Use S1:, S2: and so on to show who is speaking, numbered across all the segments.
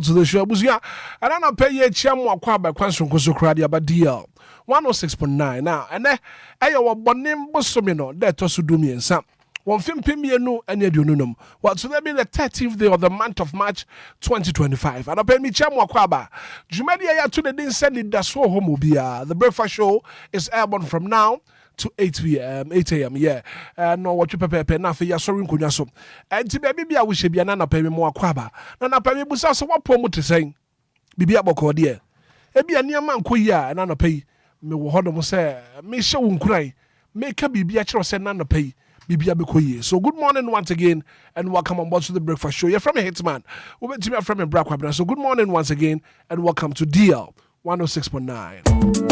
S1: to the show Buzia and I pay ye chamwa kwa by question koso kradi about DL 106.9 now and ayo bonim bosomino that to do me and some one film no and you know what so that be the 13th day of the month of March 2025 and I pay me chamwa kwaba Jumedia ya to the din send it Anidaso Wɔhɔ Obia. The breakfast show is airborne from now to 8 a.m. Yeah. No what you prepare na for your sorry nkonya so. Enti baby bia wo hye bia na pɛ me mo akwaba. Na pɛ me busa so what pomo te sen. Bibi abɔkɔ de. E bia niam ankoyi a na pɛ yi me wo hodo mo sɛ me hye wo nkuran. Me ka bibi a kyerɛ sɛ na pɛ yi bibi abɛkɔyi. So good morning once again and welcome on board to the breakfast show. You're from a Hitman. We bet me from a Brakwa. So good morning once again and welcome to DL 106.9.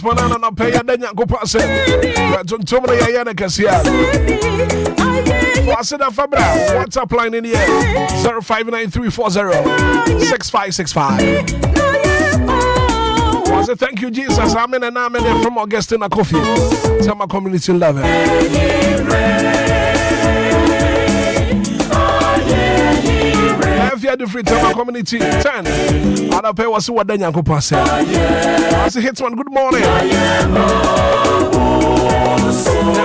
S1: Banana na pay adanya go pass it. Don't ya yana kasia. What's that Fabra? WhatsApp line in the air 0593406565. Was it thank you Jesus? I'm in from Augustina Coffee. Tell my community love it. If you had the free time community 10, I'll pay what's what then you go pass it. I say Hitman, good morning.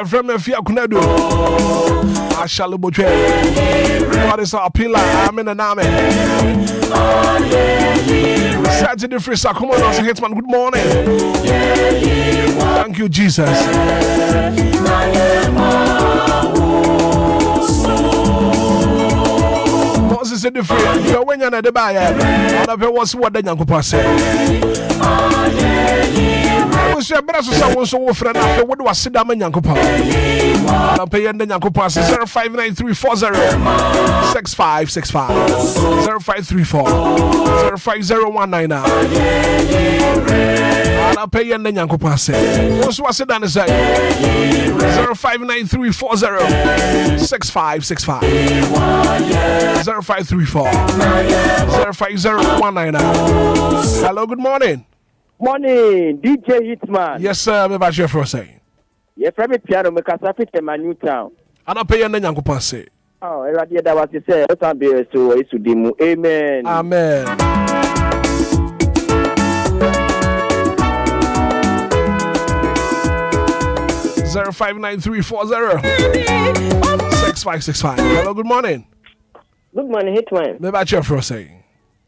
S1: From a few Kunadu, I shall be what is our pillar? I'm in an army. Saturday free, so come on, I say Hitman, good morning. Thank you, Jesus. Moses said the free, when you're not the buyer, I'll pay what's what then you go pass it. Tia better so someone so friend after what was sit down and Yankopa. I'll pay and then Yankopa 059340 6565 0534 050199. I'll pay and then Yankopa say. Also was sit down and say 059340 6565 0534 050199. Hello, good morning.
S2: Morning, DJ Hitman.
S1: Yes, sir. Me ba chef for say.
S2: Yes, private piano me kasa fit my new town.
S1: Ana pay na Nyankopon say.
S2: Oh, Eradi da was say, o tan be so isu dimu. Amen.
S1: Amen. Zero 59340 6565. Hello, good morning.
S3: Good morning, Hitman.
S1: Me ba chef for say.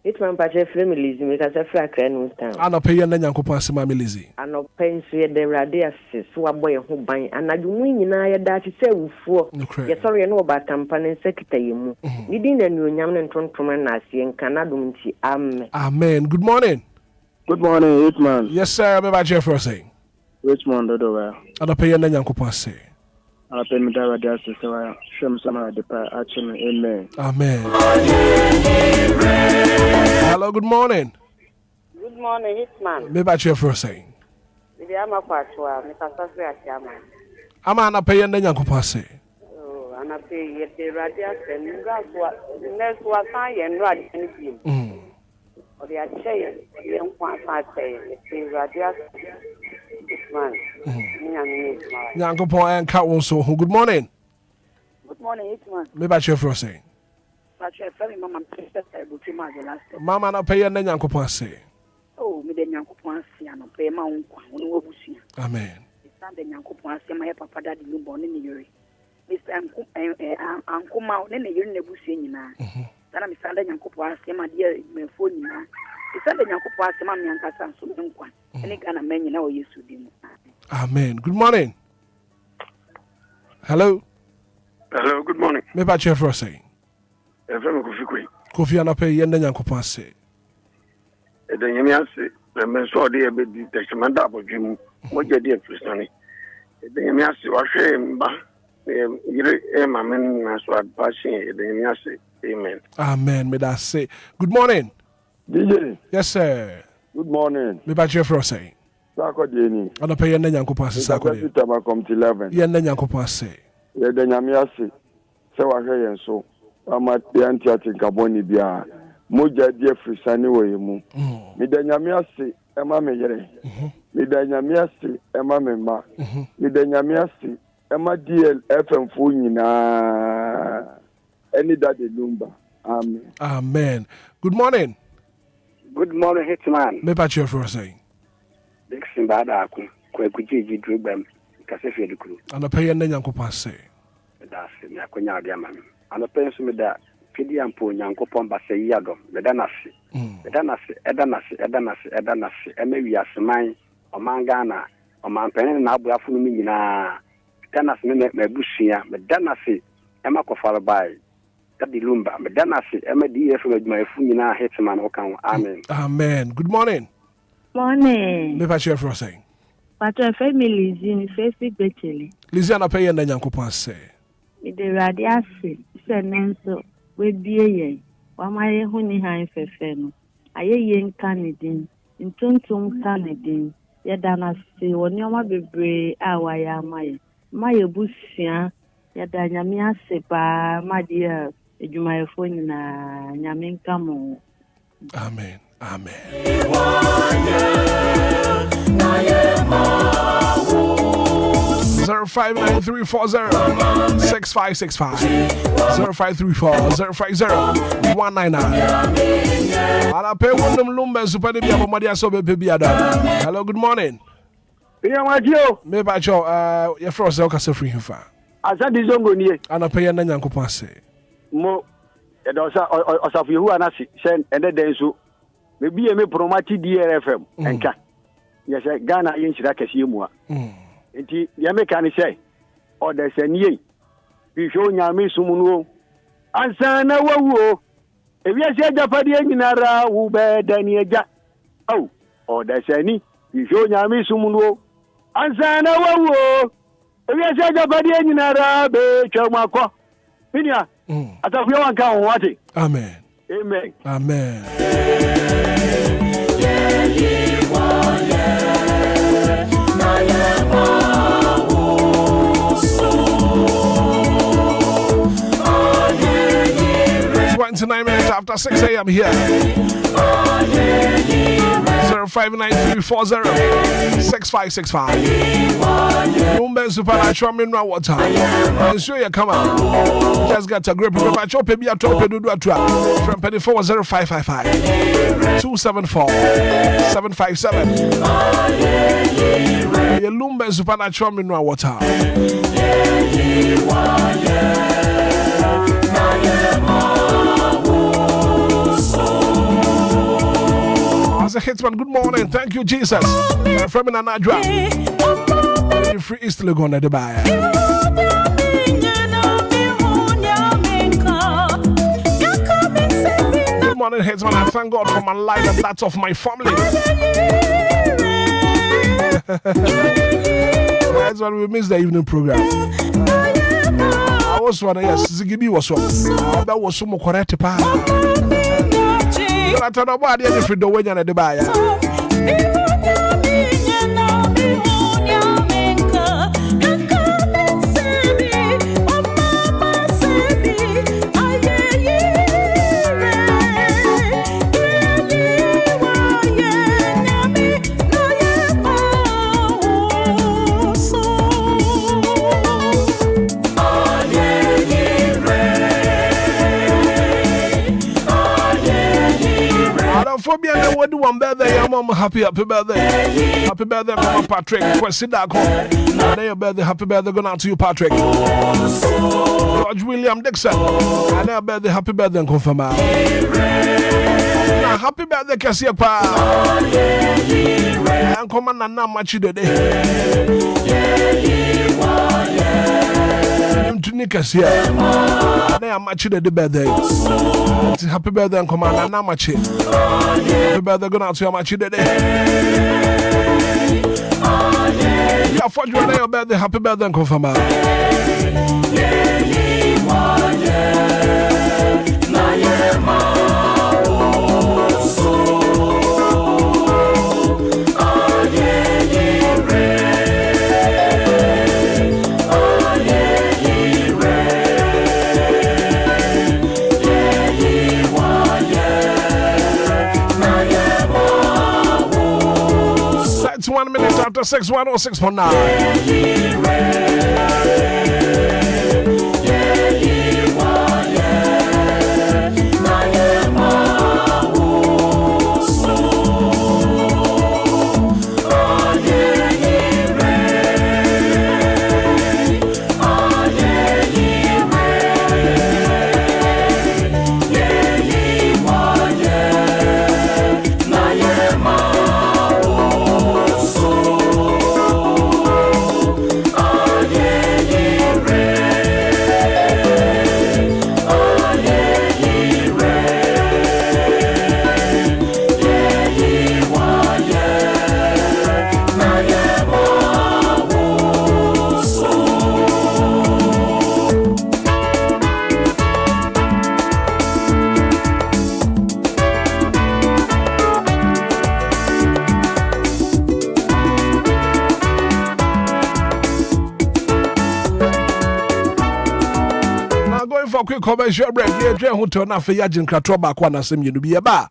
S3: Hitman Pache family me kasa fra Kran town.
S1: Ana pay na Nyankopon say ma me lazy.
S3: Ano pen so ye de rade ase so aboye ho ban. Anadwo mu nyina ye da che se wufuo. Ye sorry no ba tampa ne sekita yemu. Ni din na nuonyam ne ntontom na ase nka na dum ti. Amen.
S1: Amen. Good morning.
S2: Good morning, Hitman.
S1: Yes, sir. Me ba chef for say.
S2: Richmond Dodo.
S1: Ana pay na Nyankopon say.
S2: Ana pay me da rade ase so ya. Shem sama de pa achime. Amen.
S1: Amen. Hello, good morning.
S3: Good morning, Hitman.
S1: Me ba chef for say.
S3: Bibi ama kwatwa me kasa fra tiama.
S1: Ama ana pay na Nyankopon say.
S3: Oh, ana pay ye de rade ase nga so next wa san ye no ade ni bi. O de ache ye nkwa fa say ye rade ase. Man.
S1: Nyankopon and cat won so. Good morning.
S3: Good morning, Hitman.
S1: Me ba chef for say.
S3: Mama princess Butima the last.
S1: Mama na pay na Nyankopon say.
S3: Oh, me de Nyankopon say no pay ma unkwa no obusia.
S1: Amen.
S3: Stand the Nyankopon say my papa daddy Lumba ne yori. Mr. Ankuma ne yori ne busia nyina. Sana mi stand the Nyankopon say ma de me phone nyina. Stand the Nyankopon say ma me ankasa so nkwa. Ene Ghana men nyina o Yesu di mu.
S1: Amen. Good morning. Hello.
S4: Hello, good morning.
S1: Me ba chef for say.
S4: From
S1: Kofi ana pay na Nyankopon say.
S4: The Yamiasi, the Menso de Abedi, the Shamanda Bojim, what you did, Christiani. The Yamiasi was shame, but my men as well passing the Yamiasi. Amen.
S1: Amen. Me that say. Good morning.
S2: DJ.
S1: Yes, sir.
S2: Good morning.
S1: Me ba chef for say.
S2: Sako Deni.
S1: Ana pay na Nyankopon say sako.
S2: Sako Taba come to 11.
S1: Ye na Nyankopon say.
S2: Ye de Nyamiasi. Se wa hwe yen so. Ama anti atikaboni bia. Moja die frisani wo yemu. Mi de Nyamiasi e ma me yere. Mi de Nyamiasi e ma me ma. Mi de Nyamiasi e ma DLFM fu nyina. Any daddy Lumba. Amen.
S1: Amen. Good morning.
S4: Good morning, Hitman.
S1: Me ba chef for say.
S4: Dixon Bada Kwekuji Drubam, Casafi de Crew.
S1: Ana pay na Nyankopon say.
S4: That's Yakunya Diamam. And a pencil with that. Pidiam po Yankopon Bassa Yadom, Medanasi, Edanasi, and maybe as mine, or Mangana, or Mampen and Abu Afumina, Danas Mebusia, Medanasi, Emma Kofala by Daddy Lumba, Medanasi, Emma DLFM, my Fumina Hitman Okan. Amen.
S1: Amen. Good morning.
S5: Morning.
S1: Me ba chef for say.
S5: But your family is in Facebook Betty.
S1: Lizzie ana pay na Nyankopon say.
S5: Me de radiasi, se nenso. We bie ye wamaye hu ni han fefe no aye ye nka ne din ntontom ka ne din ye dana se woni oma bebre a wa ya maye maye busia ye da nyame ase ba ma dia edwumayefo nyina nyame nka mo.
S1: Amen. Amen. 059340 6565 0534 050 199. Ana pay one Lumba super de bia bomadi aso be bia da. Hello, good morning.
S2: Iya majio.
S1: Me ba cho your frost o kase free himfa.
S2: Asa di zongo nie.
S1: Ana pay na Nyankopon ase.
S2: Mo e do sa osafu yehu anasi sen ende den so. Me bie me promati DLFM enka. Yes, Ghana yin shira kase mu a. Enti ya me kan say o de sanie. Bi hwo nyame sumuno. Ansa na wawu. Ebi ase japade nyinara wo be dani eja. Oh, o de sani bi hwo nyame sumuno.
S6: ansana wawo ebi ase jabadi enyinara be twamako minia atafuya wanka ho wate
S1: Amen.
S6: Amen.
S1: Amen. It's 29 minutes after 6 a.m. here. 0593406565. Lumba supernatural mineral water. Ensure you come out. Just get a grip of a chop, maybe a top, do a trap. From 240555 274 757. Lumba supernatural mineral water. As a Hitman, good morning. Thank you, Jesus. From Anadra. Free East Legon at the buyer. Good morning, Hitman. I thank God for my life and that of my family. That's why we missed the evening program. I was one, yes, Zigibi was one. That was some correct. I don't know why they're different the way you're at the buyer. Phobia, I would do one birthday. Your mom, happy birthday. Happy birthday, come on, Patrick. Sit down, your birthday, happy birthday, going out to you, Patrick. George William Dixon. And their birthday, happy birthday, and confirm. Happy birthday, Cassia Pa. And come on, and now much today. To Nickers here. They are much the birthday. Happy birthday and come on, and now much. Happy birthday, going out to your match today. Yeah, for your birthday, happy birthday and confirm. It's 1 minute after 6, 106.9. Quick commercial break. Yeah, who turn off a yajin crato back one as you be a bar.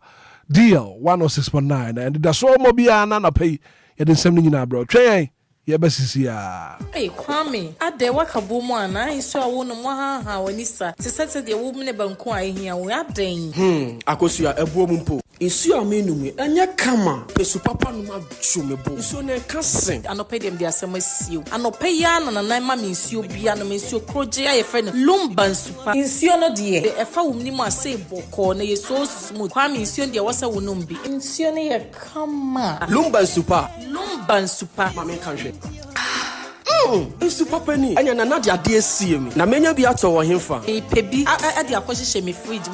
S1: Deal 106.9 and the so mobile and pay. You didn't send me in, bro. Train. Yeah, Bessia.
S7: Hey, Kwame, at the Wakaboman, I saw one of Maha, when he said, to set the woman about quiet here, we are dang.
S8: Akosia, a woman po. Issue a menu, and ya come, Pesu Papa no chumebo. So ne cassing.
S7: I no pay them their summer seal. I no pay yan and I means you be an miss your project, a friend, Lumba super. In Siono dear, if I will name say Boko, ne so smooth. Kwame in Sion, there was a wonombi. In Sione, come
S8: Lumba super.
S7: Lumba super.
S8: Mamma country. Super penny. And you're not your dear see me. Now, many of you are him for.
S7: A pebi, I had the acquisition me fridge.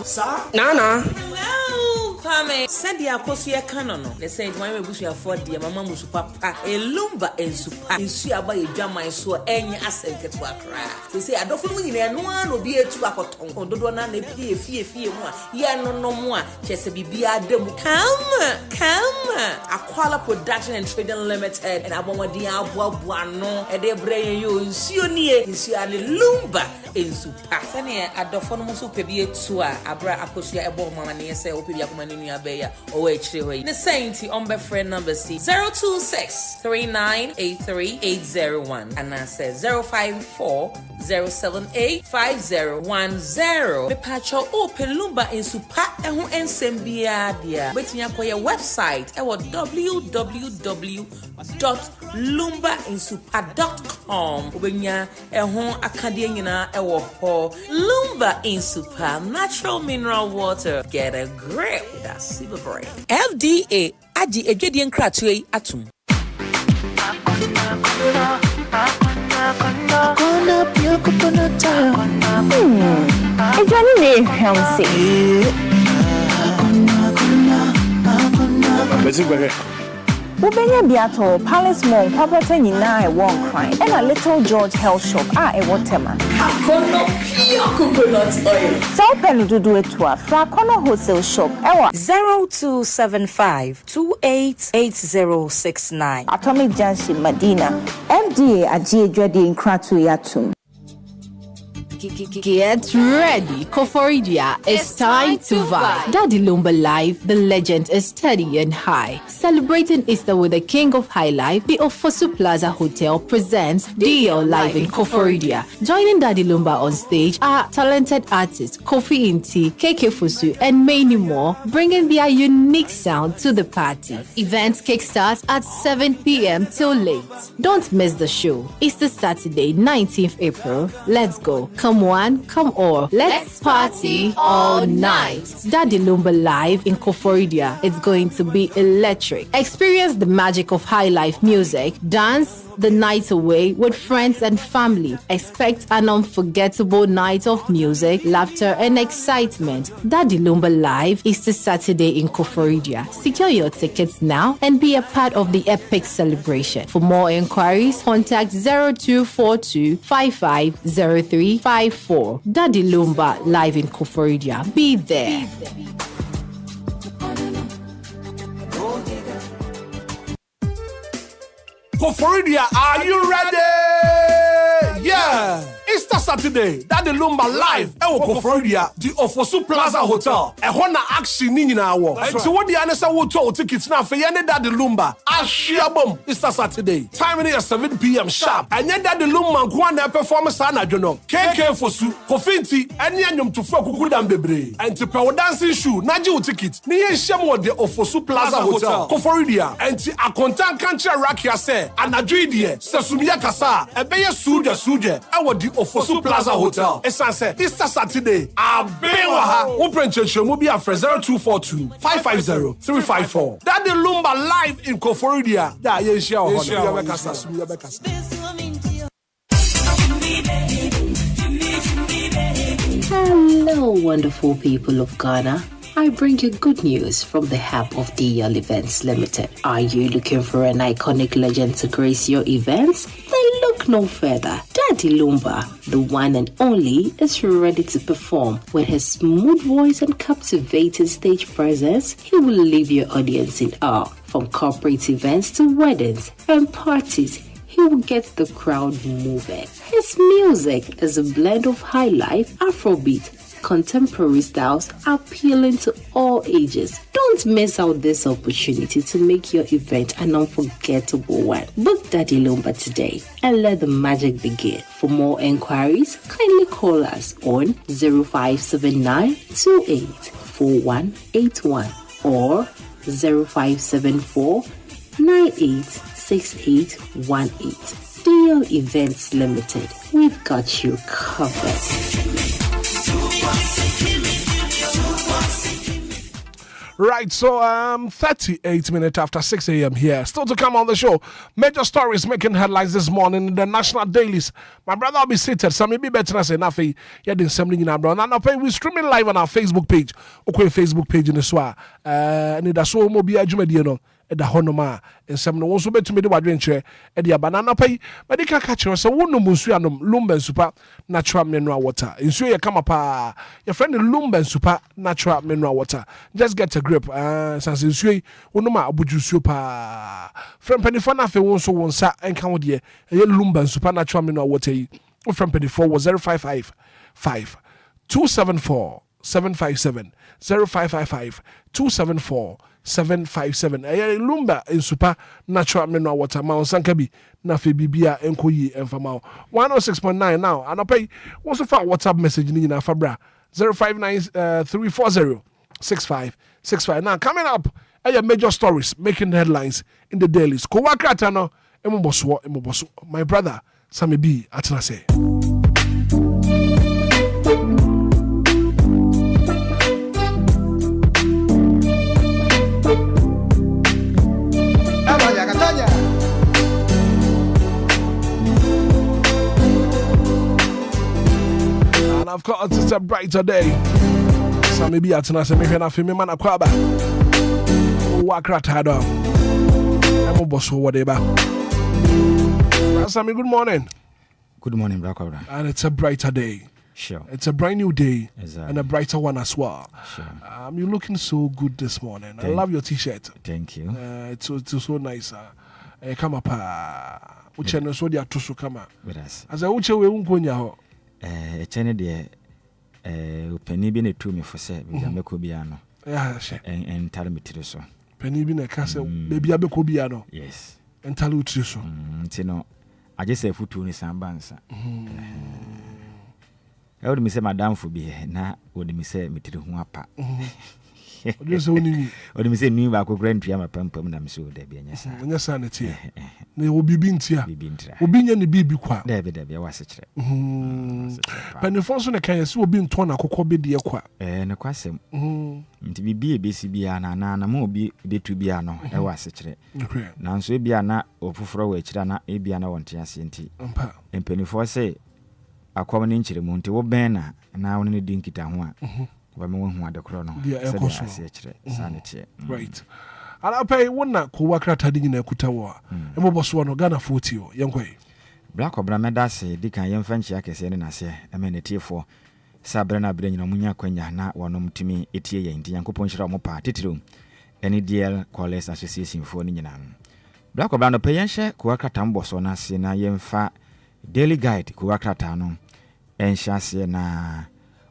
S8: Nana.
S7: Pa, mame said the akosia canon the saint my bush afford the mama musu papa a lumba and super in suaba a drama so any asset to akra they say adofo mu nyina no an obi etu akoton ododo na na fie mu a ye no mu a chese bibia dem come Aquala Production and Trading Limited and abomadi aboa no e de breye yo nsuo nie nsuo ale lumba en super sane adofo no musu pebi etu a abra akosia ebo mama ne say opebi akoma ne nua be ya o we chire hoyi the saint on be friend number C 026398380 and I say 05407851010 me pacho open lumba en super ehu ensem bia dia betinya koye website e www.lumbainsuper.com obenya eho akade nyina e wo ho Lumba in Super natural mineral water get a grip that super brain FDA agi edwedie nkratue atum
S9: Ejani ne hwamse Ubenya biato Palace Mall property nyina e won crime and a Little George Health Shop e wotema
S7: Akono pure coconut oil
S9: so pelu dudu etua fra Akono Wholesale Shop ewa
S10: 0275288069
S9: Atomic Junction Medina FDA agi edwade nkratu yatum
S10: Get ready, Koforidia. It's time to vibe. Daddy Lumba Live, the legend is steady and high. Celebrating Easter with the king of highlife, the Ofosu Plaza Hotel presents DLFM in Koforidia. Joining Daddy Lumba on stage are talented artists Kofi Inti, KK Fusu, and many more, bringing their unique sound to the party. Events kickstarts at 7 p.m. till late. Don't miss the show. Easter Saturday, 19th April. Let's go. Come one, come all. Let's party all night. Daddy Lumba Live in Koforidia. It's going to be electric. Experience the magic of high life music, dance the night away with friends and family. Expect an unforgettable night of music, laughter, and excitement. Daddy Lumba Live is this Saturday in Koforidia. Secure your tickets now and be a part of the epic celebration. For more inquiries, contact 0242 550354. Daddy Lumba Live in Koforidia. Be there.
S1: Koforidia, are you ready? Yeah! Easter Saturday, Daddy Lumba Live, ewo Koforidia, the Ofosu Plaza Hotel. Ehona action ni nyina wo. Enti wo di anesa wo to tickets na fe yene Daddy Lumba. Ashiabom Easter Saturday. Time is 7 p.m. sharp. Enye Daddy Lumba nko na performance na dwono. KK Fosu, Kofinti, enye anyom to fo kukudam bebre. Enti pe wo dancing shoe, naji wo ticket. Ni ye hyem wo the Ofosu Plaza Hotel. Koforidia. Enti akontan kanche rakia se, anadwi die, sesumia kasa, ebeye suje, ewo di Ofosu Plaza Hotel. Esanse Easter Saturday. Abewa ha. Uprencheche mu bi afre 0242 550 354. Daddy Lumba Live in Koforidia. Da ye share ho.
S11: Hello, wonderful people of Ghana. I bring you good news from the hub of DL Events Limited. Are you looking for an iconic legend to grace your events? Then look no further. Daddy Lumba, the one and only, is ready to perform. With his smooth voice and captivating stage presence, he will leave your audience in awe. From corporate events to weddings and parties, he will get the crowd moving. His music is a blend of high life, Afrobeat, contemporary styles appealing to all ages. Don't miss out this opportunity to make your event an unforgettable one. Book Daddy Lumba today and let the magic begin. For more enquiries, kindly call us on 0579 284181 or 0574 986818. DL Events Limited. We've got you covered.
S1: Right, so 38 minutes after 6 a.m. here. Still to come on the show. Major stories making headlines this morning in the national dailies. My brother will be seated. So maybe better than say nothing. Yeah, then something in our brother. And we're streaming live on our Facebook page. Okay, Facebook page in the SWA. Anidaso Wɔhɔ the honoma and some no so bet me the adventure at the banana pay, but they can catch us a woman musuanum Lumba and super natural mineral water. In so you come up your friend Lumba and super natural mineral water. Just get a grip, since in so unoma abuju super from Penifana fe won so one sa and count ye Lumba and super natural mineral water from Penifo was 055 274 757 0555 274 757. Lumba in super natural mineral water. Ma sankabi na fe bibia enkoyi enfama 106.9 now. And I pay once for WhatsApp message ni na fabra 059 340 6565. Now coming up, major stories making headlines in the dailies. Ko wakrata no emoboso. My brother Sammy B Atenase. And I've got it's a brighter day. So maybe I tell us maybe na fimi man akwaba. Wakrata do. Emo boss whatever. Sammy, good morning.
S12: Good morning, Black Cobra.
S1: And it's a brighter day.
S12: Sure.
S1: It's a brand new day.
S12: Exactly.
S1: And a brighter one as well.
S12: Sure.
S1: You're looking so good this morning. I love your t-shirt.
S12: Thank you.
S1: It's so nice. Come up. Uche no so dia tusu kama. As a uche we unkonya ho.
S12: Echene de penny bi na tu me for say bi ameko bia no.
S1: Yeah, sure.
S12: En tale metire so.
S1: Penny bi na ka say baby abeko bia no.
S12: Yes.
S1: En tale utire so.
S12: Nti no aje say futu ni sambansa. I would say madam for be na would me say metire hu apa.
S1: Ojo se onimi.
S12: Would me say new ba ko grand tria ma pampam na me so da bia nyesa.
S1: Nyesa na tie. Na obibi ntia. Obi nya ne bibi kwa.
S12: Da bia wase kire.
S1: Penifon so ne kan yesi obi nto na kokko be de kwa.
S12: Ne kwasem. Nti bibi ebesi bia na ma obi betu bia no e wase kire. Na nso bia na ofuforo wa kire na e bia na wonte ase nti. Penifon say akwam ne nkire mu nti wo ben na won ne dinkita ho a. Ba me hu adekoro no. Se ase kire. Sanete.
S1: Right. And I pay one na ko wakrata di na kuta wo emoboso no Ghana 40 o yenkoi
S12: Black Cobra medase di kan yemfa nchi akese ne nase emenetiefo sabre na bre nyina munya kwanya na wonom tumi etie ye nti yankopon hira mo pa titiro eni Enquires association fo ni nyina Black Cobra no peyenhye ko wakrata mboso na ase na yemfa daily guide ko wakrata no enhye ase na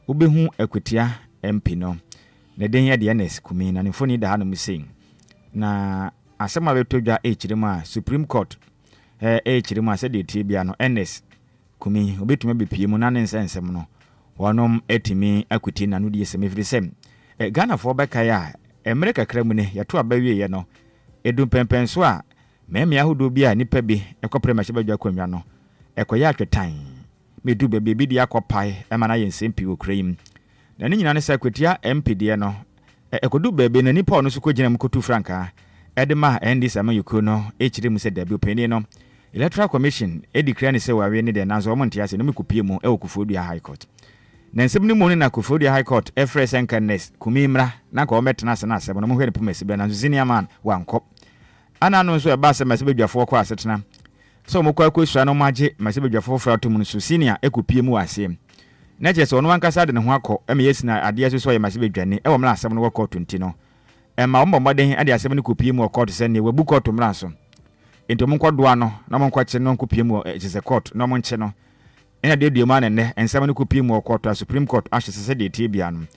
S12: ubehu ekwetia MP no ne den ye de NS kumi na ne foni da ha no musin na asema betodwa echirima Supreme Court echirima se de tibia no NS kumi obetuma bepie mu na ne nsensem no wonom etimi akuti na no die semefrisem Ghana for beka ya America kramu ne yato abawie ye no edum pempen so a meme ahodo bia nipa bi ekopre ma chebadwa kwanwa no ekoya atwetan medu be bi dia kopai ema na yensempi okreim na ne nyina ne sekwetia MPD no ekodu bebe na nipa ono so kogina mkotu franka edema endi sama yuko no echire mu se dabi openi no Electoral Commission ediclare ne se wawe ne de nanzo omonte ase no mekopie mu Kufuor High Court na nsem ni mu ne na Kufuor High Court efres enkanes kumimra na ka ometena ase na ase no mo hwe ne pomase be na senior man wankop ana no so e ba se masebedwafo kwa asetena so mo kwa akosua no magye masebedwafo fra to mu so senior ekopie mu ase na je so no wankasa de ne ho akọ emeyesi na ade so ye masebedwane e wo mra asem no wo court nti no ma wo mbomode ade asem no kopie mu court se ne wabu court mra so ento mo nkodoa no na mo nkwache no kopie mu je court no mo nche no ena de duema ne ne ensem no kopie mu court Supreme Court ahye se de tie bia no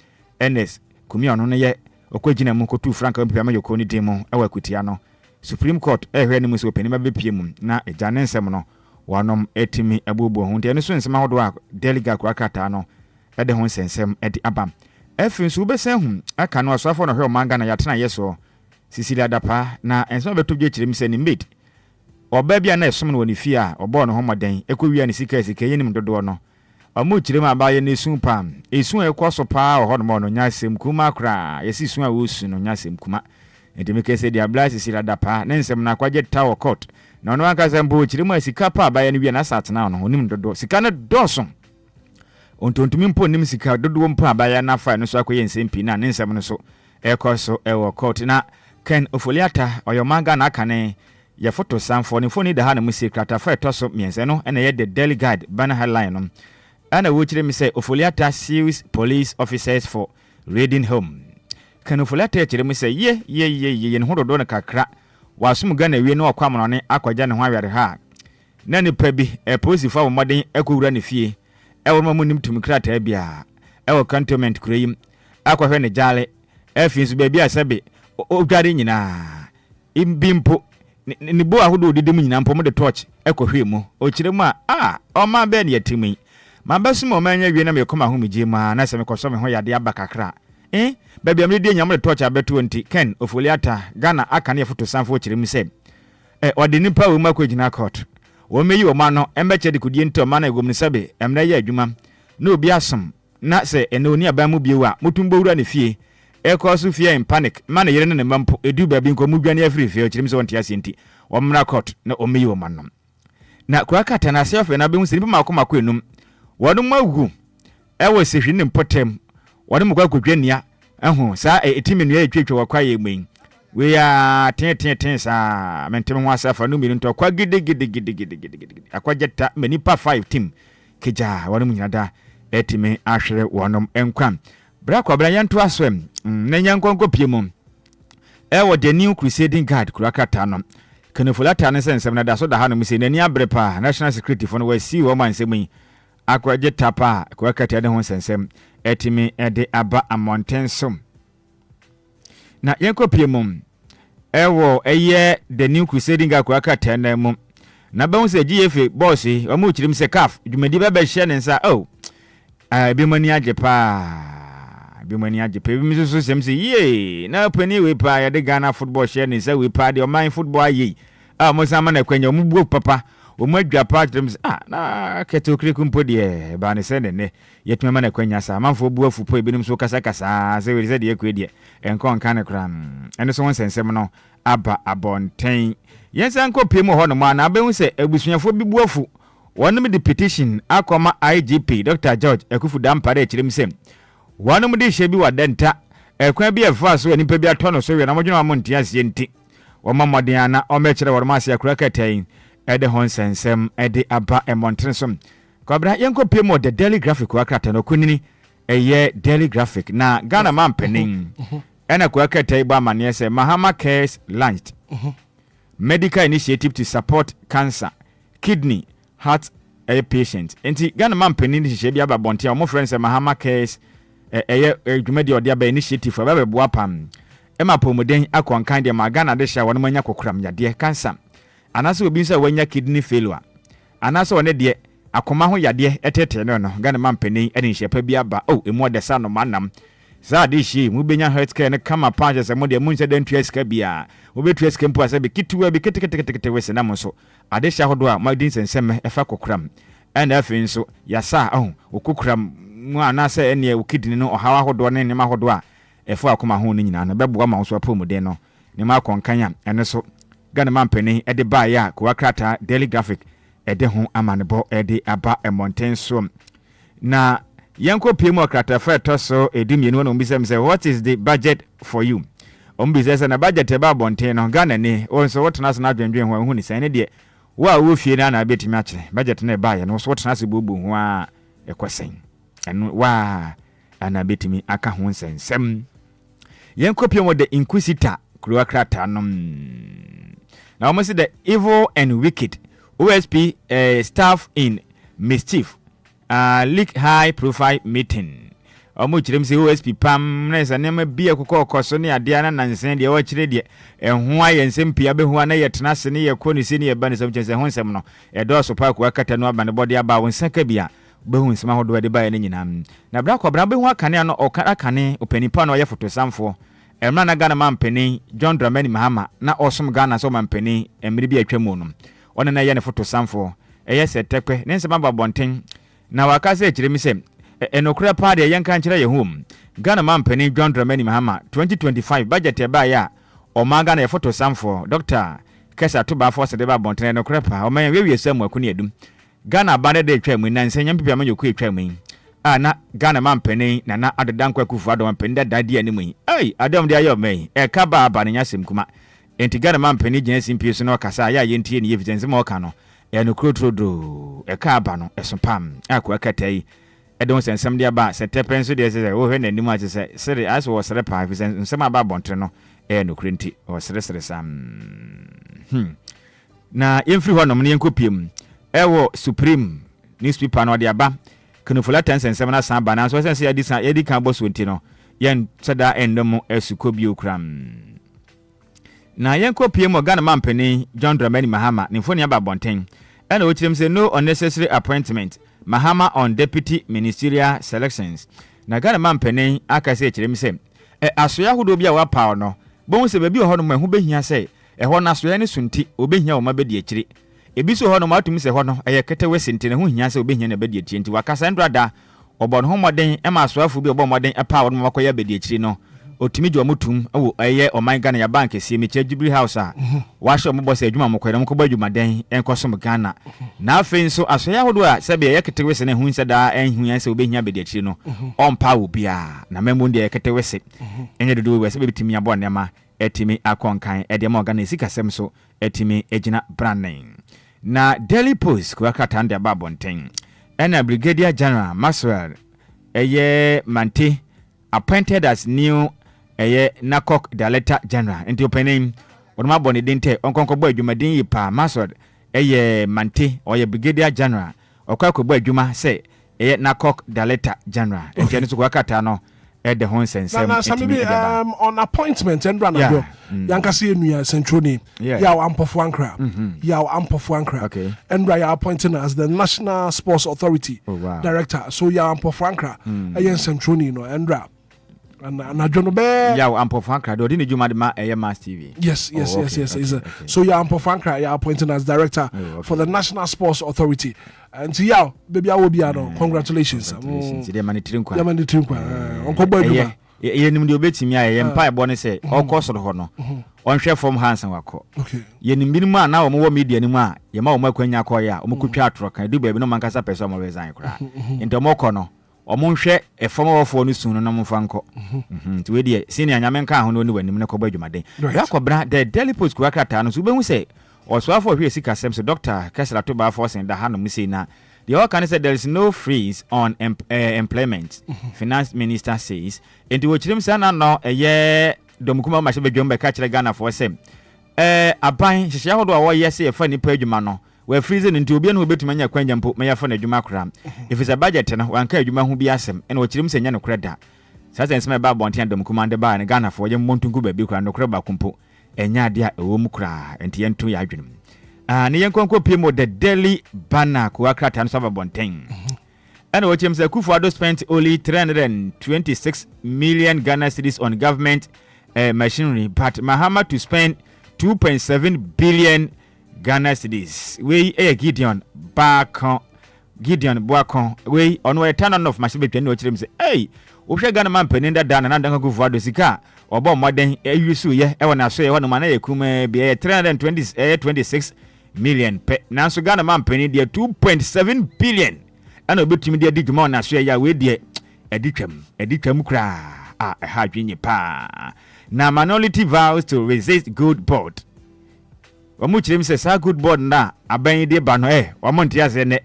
S12: NS kumi ono no ye okogina mu kotu franka mpia ma yoko ni demo e wa kutia no Supreme Court ehwe ne mu so penima bepie mu na ejane nsem no wanom etimi abubu ho ntia no so nsema hodo a delegate kwakata no ede ho nsensem edi abam efin so besen hu aka no asafo no hwe omanga na yatena yeso Sisilia dapa na ensema betobje kirem se ni mate oba bia na esom no woni fie a obo no homoden ekowia ne sika yenim dodo no Omu chire ma ba ye ne sun pam. Esun ekoso pa ho no no nyasem kuma kra. Yesi sun a wosu no nyasem kuma. Enti me kese dia blast sira dapa. Ne nsem na kwaje tower court. Na no anka sembo chire ma sika pa ba ye ne wi na sat na no onim dodo. Sika na doso. Ontontumi mpo nim sika dodo mpo abaya na fa no so akoye nsempi na ne nsem no so ekoso ewo court na Ken Ofoliata oyomanga na akane ya photo samfo ne phone da ha na musikrata fa etoso miense no ene ye the Daily Guide banner headline no ana wo kire mi say Ofoliata series police officers for raiding home. Ken Ofoliata kire mi say ye ne hododo na kakra wasum Ghana wie no akwam ne akwaja ne ho awere ha na ne pa bi polisi fa moden ekowura ne fie ewo ma munim tum krata bia ewo cantonment kurayim akwahwe ne jale efinsu bia asabe odware nyina imbimpo ni bo ahodo didim nyina mpo mo de torch ekohwe mu o kire mu o ma be ne yatimi ma besu mo manya wie na me koma ho mije ma na se me koso me ho yade abakakra baby am de nyam de torch abeto nti Ken Ofoliata Ghana aka ne foto sanfo kire mu se ode nipa wo ma kwagina court wo meyi wo ma no embeche de kudie nto ma na egom sabe emna ye adwuma na obi asom na se ene oni aban mu biewa mutumbo wura ne fie ekosu fie in panic man yere ne mampo edu ba bi nkomu dwane afri fie okirem se wonte asenti womra court na omeyi wo manom na kwakata na self na be hu siripa makoma kwenum wonu magu ewo sehwi ne mpotem wonu mukwa kodwania ehu sa etimi no etwetwe wakwa ye gben we ya ten sa mentem ho asafa no mi nto kwa gidi akwajeta manipa 5 team keja wonu nyada etimi ahwere wonum enkwan bra kwa bra yanto aswem na nyankonko piemu ewo the new crusading guard kurakata no Ken Ofoliata ne sensem na da so da ha no mi se nani abrepa national security for no we see wo man semi akwaje tapa kurakata de ho sensem etimi ede aba amontensom na yanko piemu ewo eye the new crusading guard kurakata na mu na ba hu se GFA boss o mu kirim se CAF dwumadi ba ba hye ne nsa bi mani ajepa bimani ajepe bi so semse ye na pani we pa ya de Ghana football share ni say we pa de o man football ye mo sama na kwanya mu buo papa o mu adwa pa trems na keto krikumpo de ba ne se ne yetuma na kwanya sa manfo buo afu po ebinim so kasa se we se de ekwe de enko nka ne kram ene so wonsensem no aba abonten yensa nko piem ho no ma na abehu se abusuafo bi buo afu wonum de petition akoma IGP Dr. George Ekufu Dampare ekirem sem wanum de hye bi wadenta ekwan bi efa so nipa bi atono so we na modwena mo ntia sie nti wo mamoden ana o mekere wo ma se akura katain ede hon sensem ede aba emontensom kwabra yenko pemo the Daily Graphic wakrata no kunini eye Daily Graphic na Ghana man penin ena kwa katai ba mane se Mahama Cares launched medical initiative to support cancer kidney heart patient enti Ghana man penin hye bi aba bonte o mo friends Mahama Cares dwumadi odi aba initiative aba beboa pam ema pomoden akwankan de magana de sha wonu manya kokram yade cancer anase obi nsa wanya kidney failure anase one de akoma ho yade etete no Ghana mampani ene hyepa bi aba emu de sa no manam za de hye mu benya healthcare ne kama panje se mo de mu nse de ntua sika bia wo betua sika mpo asa be kituwa bi ketekete wese na mo so ade sha hodo a madin sensem efa kokram ene afi nso yasa okokram mu anase ene ukidini no ohawa hodo ne nema hodo a efo akoma ho no nyina na beboa ma so apomuden no ne ma konkanya ene so Ghana mampani ede ba ya kuwakrata Daily Graphic ede ho amanebo ede aba emontenso na yanko piemu akrata fa toso edimienu no mbisem say what is the budget for you ombise na budget eba bonten no Ghana ni onso wotena so na dwendwen ho hu ni sane de wo fie na betimi akire budget na eba ya no so wotena so bobu ho a ekosen enu ana betimi aka ho nsensem yanko piemu de inquisitor kuwakrata no now almost the evil and wicked OSP staff in mischief leak high profile meeting omo kirem se OSP pam na sanema bia kokoso ne ade na nansen de wo kire de ehho ayensem pia be ho na yetena se ne yekoni se ne yeba ne sam chense ho nsem no edo so pa ko akata no aba ne body aba won saka bia be hu nsema ho do de ba ne nyina na bra ko bra be ho akane no akane opanipa no ye fotosamfo emra na Ghana mampeni John Dramani Mahama na osom Ghana so mampeni emri bi atwamu no one na ye ne foto samfo eye se tekwe ne nsema babonten na waka se kyerɛ mi sɛ enokura pa de yɛnka nkyerɛ yɛ home Ghana man pani John Dramani Mahama 2025 budget eba ya ɔma Ghana photo samfo Dr. Kesa to ba force de ba bonten enokura pa ɔma we samu akuni adum Ghana bande de twa mu na nsenya mpipia ma yoku etwa mu na Ghana man pani na adedan kwakufu adom pani da di ani mu ai adam de ayo mai ka ba ne nyasem kuma enti Ghana man pani gina simpie so na kasa ya yentie ne evidence ma ɔka no enokura trodo ka ba no esopam akwa katai edon sensem de aba se tepenso de se wo hwe nanim a se sere as wo sere pa fi sensem aba bontre no enokura nti wo sere sam na yemfiri hɔ nom ne yenkopiem ewo supreme newspaper no de aba kanufula tensensem na san ba na so sense yedi kan boso nti no yen sada endom esukobi okram na yenkopiem Ghana mampani John Dramani Mahama ne foni aba bonten ena wo kyerem se no unnecessary appointment Mahama on deputy ministerial selections na Ghana mampani aka se kyerem se asoya hodo bia wa paw no bon se ba bi ho no mahu behia se ho na asoya ne sunti obehia wo mabedi akiri ebi so ho no matum se ho no kete wesinti ne ho hia se obehia na bedi akiri nti wakasa ndrada obon ho moden ma asoafo bi obon moden paw no makoya bedi akiri no otimi jo mutum wo oman Ghana ya bank sie meche Jubilee House a wa hye mo boss adwuma mokɔ na mokɔ adwuma den enkosom Ghana na afen so asoya hodo a sebe yekete wese ne hu nse da enhu yan se obehia bedi akiri no ompa Obia na memo ndi yekete wese enye dodo wese be bitimi abo nema etimi akonkan edema Ghana sikasem so etimi ejina branding na Daily Post kwa katande ababonten ena Brigadier General Maxwell Mante appointed as new Nakok Director General into opening onma boni dinte onkonko bo adwumadin yi pa Maxwell Mante or Brigadier General okwa bo adwuma say Nakok Director General enti so kwa kata no the hon sense
S1: on appointment and run ago yanka see nuya centroni ya ampofo ankra okay and ya appointing as the National Sports Authority Director so ya ampofo ankra ayen centroni no andra and ajono be ya
S12: ampofo ankra do ni juma de ma Mass TV
S1: yes so ya ampofo ankra ya appointing as Director for the National Sports Authority and ya baby Obia no congratulations
S12: de manitirin kwa
S1: onko bo aduma
S12: yenim de obetimi aye mpa ebo ne se okosoro ho no onhwe from Hansen wako
S1: okay
S12: yenim binu ma na wo media ni mu a ye ma wo makwanya akoya o mukutwa atoro kan du baby no mankasa pese mo resign kra ento moko no omunhwe efomawofo no sun no namfa nko nti we de senior nyame nka ho no ni wanim ne ko badwumaden yakobra the Daily Post kwa krata no so behu se oswafo hwe sika sem se Dr. Kessler to ba force nda hanom sei na the all can say there is no freeze on employment Finance Minister says and wo chirim sa na no domkuma ma hye badwom ka kire Ghana for sem aban hye hodo a wo yese e fa ni pa adwuma no we freeze nti obi na obetuma nya kwanja mpo me ya fa na adwuma kora if it's a budget no wanka adwuma ho bi asem ene wo chirim se nya no kreda sa sense me ba bonten domkuma nde ba ne Ghana for ye montunku ba bi kora no kreba kumpo enya ade a ewo mu kra enti yentu ya adwenum ne yenkonko pimo the Daily Banner ko akrata no saba bonten and what him say Kufuado spent only 326 million Ghana cedis on government machinery but Mahama to spend 2.7 billion Ghana cedis we Gideon Boakon we on we turn of machine between what him say hey wo hwe Ghana man peninda dan na dan Kufuado sika obo moden yusu ye e wona so ye wona mana ye kuma bi 326 million pe nanso Ghana man penny de 2.7 billion ana obetumi de diguma na so ya we de editwam kra ha dwenye pa na minority vows to resist good board omu kirem se sa good board na aban de ba no omo ntiase ne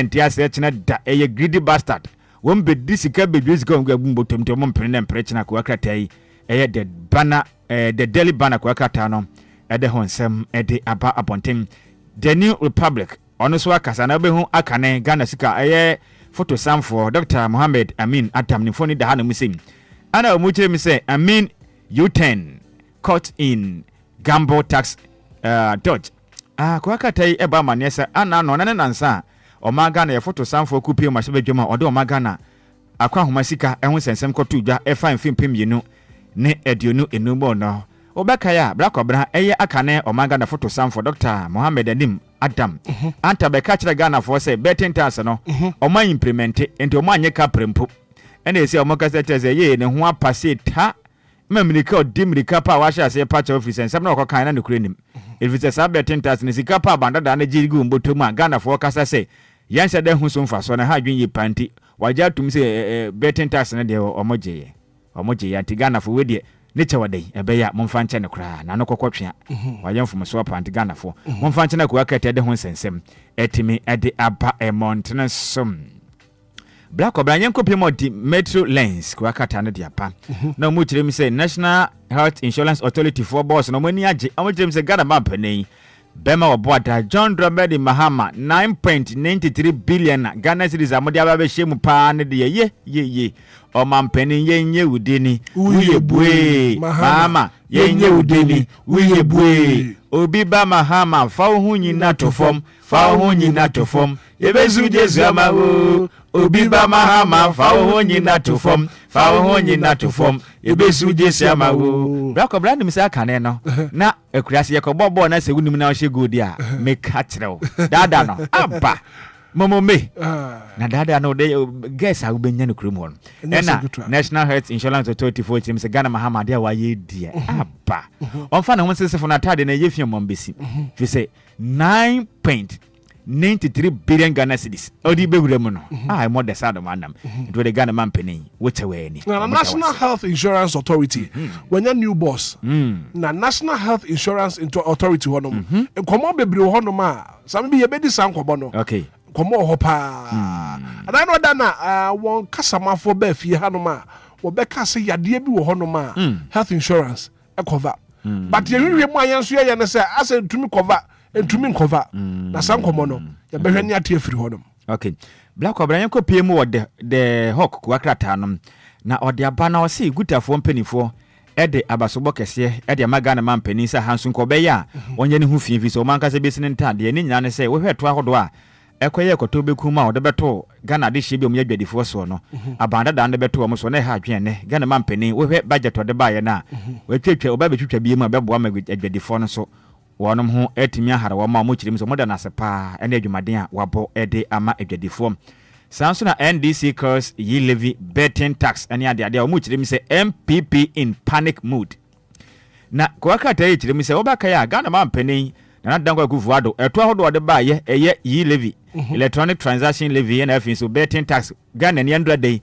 S12: ntiase chena da greedy bastard won be disika be disika ngabum botomto mo mpene na mprechina ko akratai the banner the Daily Banner ko akrata no the honsem the aba appointing the New Republic ono so akasa na be hu akane Ghana sika photo sam for Dr. Mohammed Amin Adam ni phone da hanu musim ana omu kire mi say Amin U10 caught in gamble tax dodge ko akatai eba manesa ana no na nansa o ma Ghana ye photo sam for kupi ma shebe dwoma o de o ma Ghana akwa homa sika ehun sensem kotu dwa e fine film pem yenu ne eduonu enugbo no Obakaya Blakobra eye akane omanga na photo sam for Dr. Mohammed Anim Adam anta be catch the Ghana for say betting tax no oma implement into omanye ka prempo ene ese omoka say ye ne ho apase ta mamrika odimrika pa wa sha say patch office ensem na okokan na nokure nim if it's a betting tax ne sika pa banda da na jirigu mbotom a Ghana for kasa say yansa da hu so mfa so na ha dwen yi panti waja tum say betting tax na de omoje ya Ghana for we de nature wadai ebeya momfa nche ne kra na no kokotwea wayemfo so apant Ghana fo momfa nche na ko akete de ho sensem etimi ede aba emontene som Black Obra kopiem di Metro Lens ko akata ne de apa na mu kirem say National Health Insurance Authority for boss no mani age amukirem say Ghana map nei Bema Oboada John Dramedy Mahama 9.93 billion Ghana cedis amode aba shemu pa ne de ye o mampeni yenye udeni uye bue Mahama yenye udeni uye bue obi ba Mahama fa hu nyina to fom yebezu Jesu amawo obi ba Mahama fa hu nyina to fom yebezu Jesu amawo Black Obra nim say akane no na akurase ye ko bobo na se wunim na hye godi a me katreo dada no aba momo me na dada no de guess a ubenya no krum hon na National Health Insurance Authority for him say Ghana Mahama de wa ye die aba onfa na wonsese fo na tade na ye fiam mombesi fi say 9.93 billion Ghana cedis odi bewure mu no I more the sad manam it the Ghana man penny which way ni
S1: na National Health Insurance Authority when your new boss na National Health Insurance Authority honom enkomo bebre honom a some be ye bedi san kobo no
S12: okay
S1: komo ho pa and I know that na won kasamafo ba fie hanom a wo be ka se yade bi wo honom a health insurance e cover but ye hwe mu ayenso ye ne se ase ntumi cover entumi cover na san komo no ye be hwe ne ate afiri honom
S12: okay Black Obra yen kopiem wo the hawk ko akrata nom na ode aba na o se gutafo mpanifo ede abasobo kese ede magana mampani sa hansu ko be ya onye ne hu fie so man kase besine ntade ne nyina ne se wo hwe to ahodo a ekoye ekoto bekuma o de beto Ghana de hye bi omya dwadifo so no abanda da ne beto o so na ha adwen ne Ghana mampani wo hwe budget o de ba ye na wetwetwa oba betwetwa bi mu abeboa ma dwadifo no so wonom ho etimi ahara wo ma mo kirim so moda na sepa ene adwumaden a wabo ede ama adwadifo sanso na NDC curse ye levy betting tax ene ade o mo kirim se MPP in panic mood na ko akata ye kirim se obaka ya Ghana mampani na dango akufuado eto ahodo de ba ye eye ye levy electronic transaction levy and afin so betting tax Ghana ni 100 day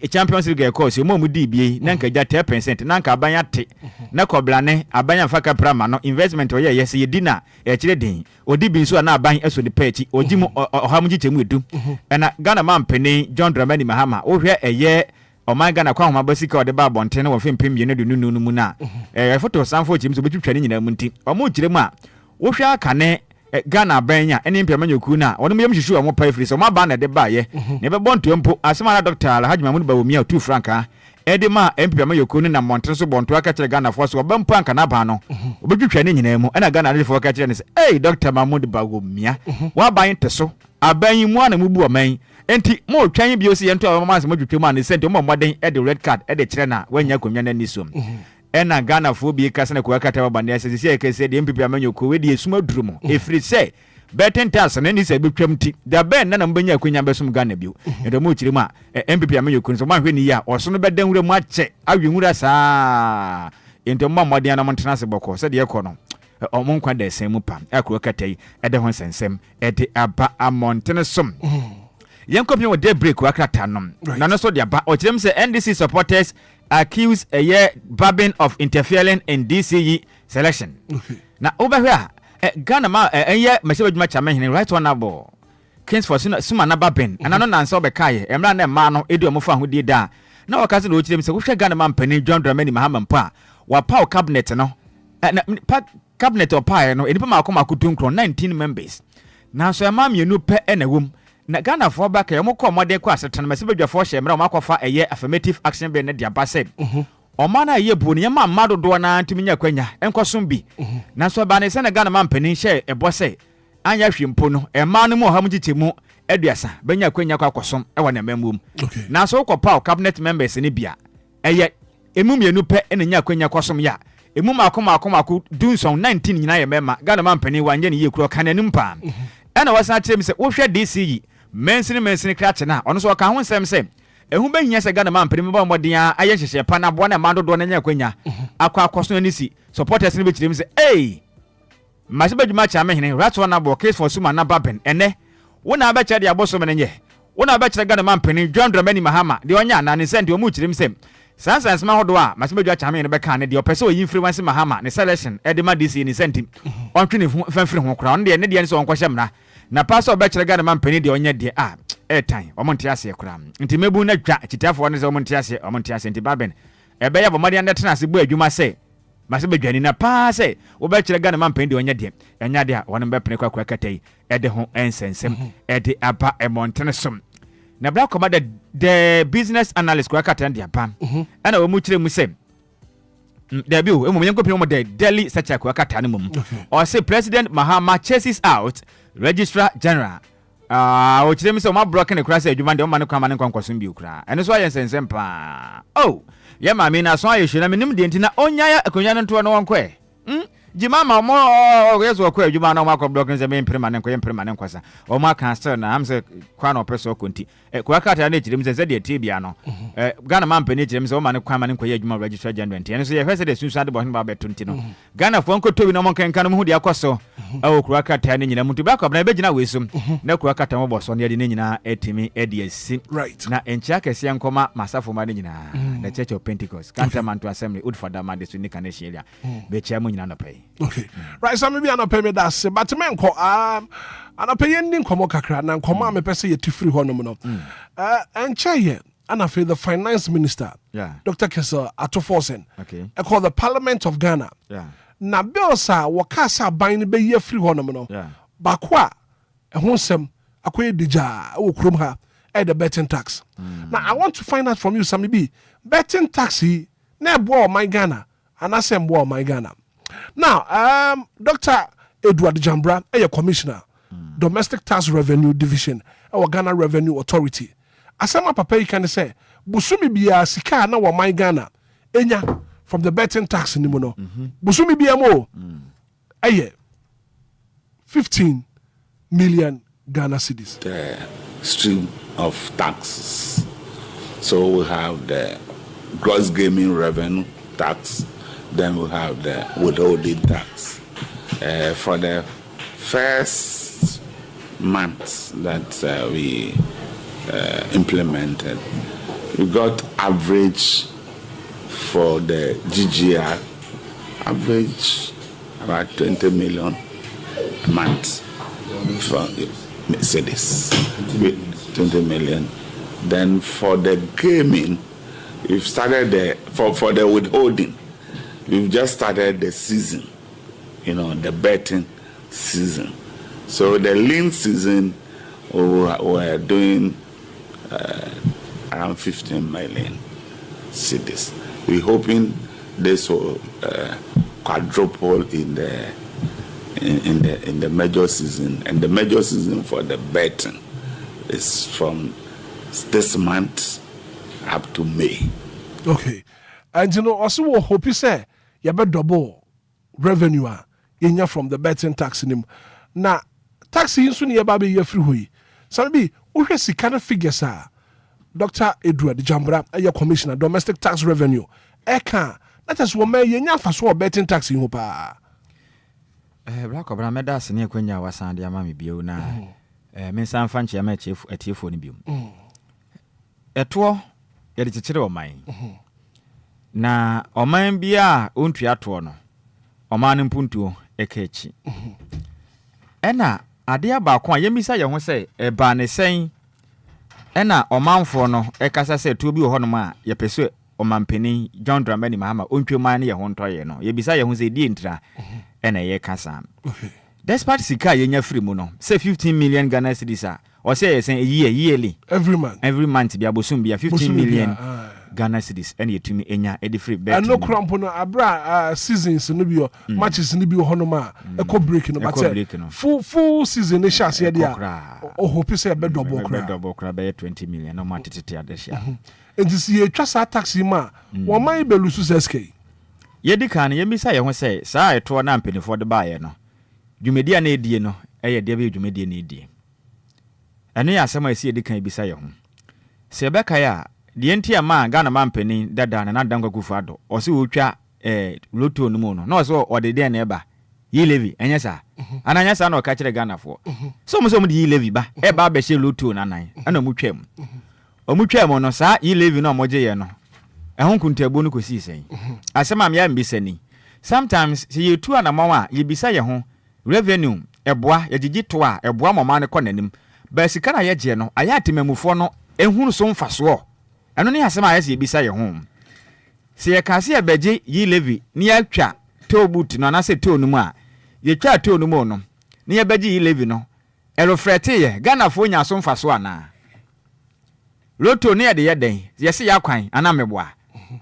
S12: Champions League course mo mu di bie na nka ja 10% na nka abanya te na koblane abanya faka prama no investment o ye yes ye dina e kire den odi bi so na aban eso de pechi oji mu ohamu gichemu edu na Ghana mampeni John Dramedy Mahama wo hwe eye my Ghana kwa homa basika o de ba bonten na wo fempem ye no de nunu mu na photo sanfo chim so betwitwa ni nyina mu nti o mo kire mu a wo hwe akane Ghana banya eni mpiamanyoku na wonu meyam hwehwe o mo pa free so ma ba na de ba ye ne be bonto mpo asema na Dr. Alhaji Mahmoud Bawumia 2 franka edi ma mpiamanyoku na montre so bonto aka kire Ghana fo so obampo anka na ba no obetwitwa ni nyina mu ena Ghana de fo aka kire ne se hey Dr. Mahmoud Bawumia wa ban teso aban mu ana mu bu oman enti mo twan bi osi yento a mama se mo twetwe mu an sente mo moden e de red card e de kire na wanya konwa na nisom ena Ghana fo bi kase na ko akata ba bande ase se kase de MPP amanyoku we de esuma durumo efri se betting tax na ni se betwam ti da ben na mbanya akwanya besum Ghana bio endo mo kiri ma MPP amanyoku so ma hwe ni ya oso no beden wure mu ache awenwura saa ento mo modern na montena se boko se de ekọ no omo nkwa da esen mu pam akro akata yi ede ho sensem ede aba amontene som yenkopye wo de break akrata nom na no so de aba o kirem se NDC supporters accused a year Babin of interfering in DCE selection. Na over Ghana ma machine juma chairman right honorable Kings for Suma na Babin and no na nso be kai emra na ma no edu omofa hodi da na wakase no chirem se wo hwe Ghana ma mpani John Dramedy Mahama mpa wa power cabinet no cabinet o pa no enipa ma akoma kutunkro 19 members na so ema mienu pe enawum na Ghana for back e mo ko modern kwa asetan ma se bedwafo hye mra o makofa eye affirmative action be ne dia ba said o na ye bu ne ma madodo na ntiminya kwanya enkosom bi na so ba ne se na Ghana ma mpani hye e bo se anya hwempo no e ma no mo ha mugitemu aduasa benya kwanya kwa kosom e wo na mamum na so ko pa cabinet members ne bia eye emu mienu pe enya kwanya kosom ya emu mako dunson 19 nyina ye mema Ghana man pani wanye ne ye kuro kananum pa ɛna wasan kyerɛ me sɛ wohwɛ DCE mensini krache na ɔno so ɔka ho nsɛm sɛ ehu bɛnyɛ sɛ Ghana man pani me ba mmɔden ayɛ hyehyɛ pa na boa na ma dodo na nya kwanya akɔso ani si supporters ne bɛkyerɛ me sɛ ei mase badwuma kya me hene ratwa na bo case for suma na baben ene wona bɛkyerɛ de aboso me ne nyɛ wona bɛkyerɛ Ghana man pani John Dramani Mahama de ɔnya na ne sɛnti ɔmu kyerɛ me sɛ sansan ma hodo a mase badwa kya me ne bɛka ne de ɔpɛ sɛ oyi mfiri wansi Mahama ne selection e de ma DC ne sɛnti ɔntwe ne fanfiri ho kora ɔno de ne de ne sɛ ɔnkɔhyɛ mna na pastor bɛkyerɛ Ghana man pani de ɔnya de a airtime ɔmonte ase kora nti mebu na dwa kyitafo ne sɛ ɔmonte ase nti baben ɛbɛyɛ bɔmɔde ande tena ase bu adwuma sɛ mase badwani na pa sɛ wobɛkyerɛ Ghana man pani de ɔnya de ɛnya de a wɔn bɛpene kwakwa katai ɛde ho ɛnsɛnsɛm ɛde aba ɛmontene som na bra kɔma the business analyst kwakwa katai de aba ɛna wɔn mu kyerɛ mu sɛ there be emu yenko pin mo the Delhi search kwakwa katai ne mum or say President Mahama chases out Registrar General o kyerɛ mu sɛ ɔma broken ne kura sɛ adwuma de ɔma ne kwama ne kwankwaso bi okura ɛno so ayɛ nsɛnsɛm pa ye ma me na so ayɛ hwe na menim de nti na onya akonya no nto no wonkɔ jima ma mo yeso kwa adwuma na ɔma broken sɛ me mpirima ne nkwasa ɔma kan still na am sɛ kwa na ɔpɛ so konti kwa kata na kyerɛ mu sɛ de tie bia no Ghana man pani kyerɛ mu sɛ ɔma ne kwama ne nkɔyɛ adwuma Registrar General nti ɛno so yɛ hwɛ sɛ de sunsu ade bɔ hen ba bɛto nti no Ghana fo nkɔ tobi na mo nkenka no mu de akɔso kwa kata ne nyina mu to ba kɔbna bɛgyina wei so na kwa kata mo bɔ so ne de ne nyina etimi edi asi na enkyia kɛse nkɔma masafo ma ne nyina the Church of Pentecost Cantonment Assembly Woodford ma de so ne kanehia lia bɛkyia mu nyina no pɛ
S1: okay right so maybe an pay me that say but men ko an pay ending komo kakra na komo me pese yeti free ho no no and chair and after the finance minister Dr. Kessel Atoforsen
S12: okay
S1: I call the Parliament of Ghana na bill sa wakasa ban be ye free ho no no bakwa e ho nsem akoye dija wo krom ha e the betting tax now I want to find out from you some be betting tax na ebo my Ghana and asem my Ghana. Now, Dr. Edward Jambra, a commissioner, Domestic Tax Revenue Division, our Ghana Revenue Authority. Asama papa you can say, Busumi biya sika na wa my Ghana, enya from the betting tax in the mono. Busumi biya mo, 15 million Ghana cedis.
S13: The stream of taxes. So we have the gross gaming revenue tax. Then we have the withholding tax. For the first month that we implemented, we got average for the GGR, average about 20 million a month for Mercedes, 20 million. Then for the gaming, we've started for the withholding. We've just started the season, the betting season. So the lean season, we're doing around 15 million cities. We're hoping this will quadruple in the major season, and the major season for the betting is from this month up to May.
S1: Okay, and also we hope you say. You better double revenue in from the betting tax in him. Now, tax in soon you baby you free. So maybe we see kind of figures Dr. Edward Jambra, your commissioner, domestic tax revenue. Eka, that is what may you for so betting tax in Hopa.
S12: Black Obra meda senior Quenya was and your mammy bio na. Miss San Fanchi, I met chief at your phone bill. A tour, it is a chill of mine. Na oman bia ontua to no oman mpuntuo ekechi ena ade abako a yemisa ye ho se eba ne sen ena omanfo no ekasa se tuo bi ho no ma ye pese omanpeni John Dramani Mahama ontweman ne ye ho ntoye no yebisa ye ho se die ntra ena ye kasa despite sika ye nya free mu no say 15 million Ghana cedis a o say ye sen yearly
S1: every month
S12: bia bosum bia 15 million Ghana cedis and you to me enya e free bet
S1: and no cramp no abra seasons no bi matches no bi ho no ma e ko break no but full season e share here dia o hope say be double
S12: cra be 20 million no matete adesha
S1: and this year trust tax ma wo man be lusu SK
S12: Yedi kan yembisa ye ho say saa eto na mpenifo de baaye no. Dwumedi na edie no eye de be dwumedi na edie. Eno ya asema esi yedi kan ebisa ye ho. Se beka ya de enti ama Ghana mampeni dada na nadangwa kufu ado. O se wotwa loto no mu no. Na so o de de na eba. Yi levi enye sa. Ananya sa na o ka kire Ghana fo. So mo de yi levi ba. E ba be she loto na nan. Ana mu twam. O mu twam no sa yi levi no moje ye no. Ehun kuntabu no kosi sen. Asema me ya mbisa ni. Sometimes se ye tu anamawa ye bisa ye ho revenue eboa ye gigi to a eboa mama ne kɔ nanim. Ba sika na ye gye no aya atemamufo no ehunu so mfaso. Eno ne asema ye se ye bisa ye ho. Se ye ka se ye beje yi levi ni ya twa tobut no na se to no mu a ye twa to no mu no ni ye beje yi levi no elofrete ye Ghana fo nya so mfaso ana. Loto ne ye de ye den ye se ya kwan ana meboa.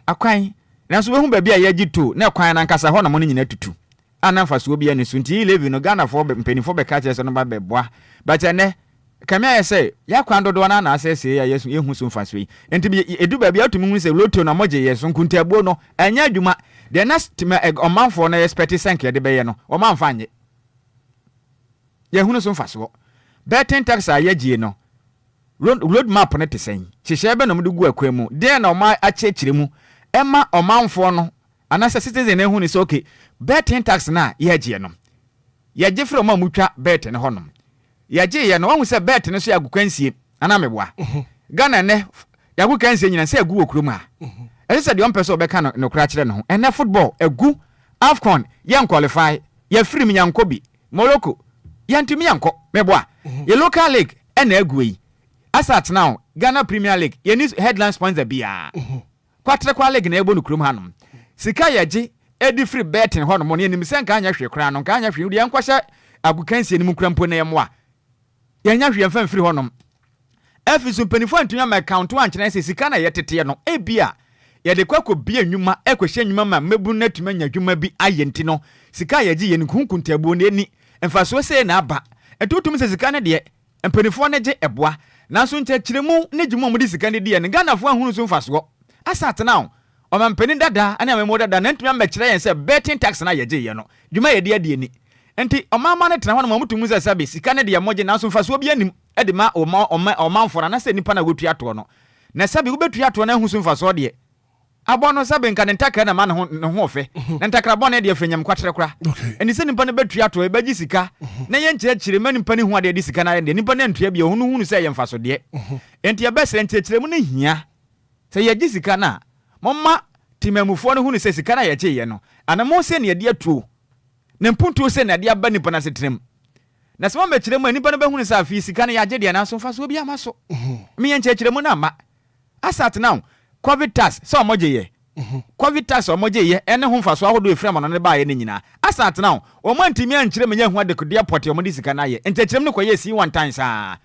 S12: Akwan nanso we hu ba bia ye gito na kwan na nkasa ho na mo nyina tutu ana mfaso bia ne so nti levi no Ghana fo mpenifo be ka kire no ba beboa but ene kamia ye say ya kwan dodo na na asese ya yesu ehu so mfaso yi enti bi edu ba bia atumi hu se loto na moje ye so nkuntabuo no anya adwuma the next omanfo na expect sanke de be ye no omanfa anye ye hu so mfaso betting tax a ye gie no road map ne tesen hihye be no mde gu akwa mu de na oma achechire mu ema omanfo no anasa citizen ehu ni so okay betting tax na ye gie no ye je frɛ ma mutwa bet ne honom ye je ye no wahu se bet ne so ya gukwansie ana meboa Ghana ne ya gukwansie nyina se agu okrom a ɛse de ompɛ so obɛka no kra kyerɛ no ho ene football agu AFCON ye qualify ye free mi yankobi Morocco ye ntumi yanko meboa ye local league ena agu yi asat now Ghana Premier League ye ni headline sponsor bia kwatre kwa league na ebo no krom hanom sika ye je edi free betting honom ne nim se nka anya hwe kra no nka anya hwe udi enkwahye agukansie nim krampo na yemwa ye nya hwe mfa free honom efisu penifo antunya ma account wan kyerɛ se sika na ye tete no ebia ye de kwakɔ bia nwuma ɛkɔhye nwuma ma mebu na tuma nya dwuma bi ayenti no sika ye gye ye nkunkuntabu ne ni mfaso se na aba etutum se sika ne de penifo ne gye eboa nanso nkyeremu ne dwuma mu de sika ne de ne Ghana fo ahunu so mfaso asat now o man peni dada ana me dada na ntumi ambekire yen se betting tax na yeje ye no dwuma ye de ade ni enti o mama ne tena ho na mutumu se sabe sika ne de ye moje nanso mfaso bi anim e de ma o manfora na se nipa na wetu ato no na sabe wo betu ato na hu so mfaso de abono sabe nka ne ntaka na ma ne ho ofe na ntakra bone de afanyam kwatere kora eni se nipa ne betu ato e baji sika na ye nkyerechire ma nipa ne hu ade sika na de nipa ne ntua bi hunu se ye mfaso de enti ye bese nkyerechire mu ne hia se ye gi sika na momma timamufo no hunu se sika na ye gye ye no anamo se ne de atuo ne mpuntu se na de aba nipa na setrem na se momma kyerem nipa no be hunu sa afi sika na ye gye de na so faso bi amaso me ye nkyerechire mu na ma asat now covid tax so omoje ye covid tax omoje ye ene ho faso ahodo efrem no ne ba ye ne nyina asat now o man timi ankyere me ye hu adekode airport omodi sika na ye nkyerechirem ne koye si one time sa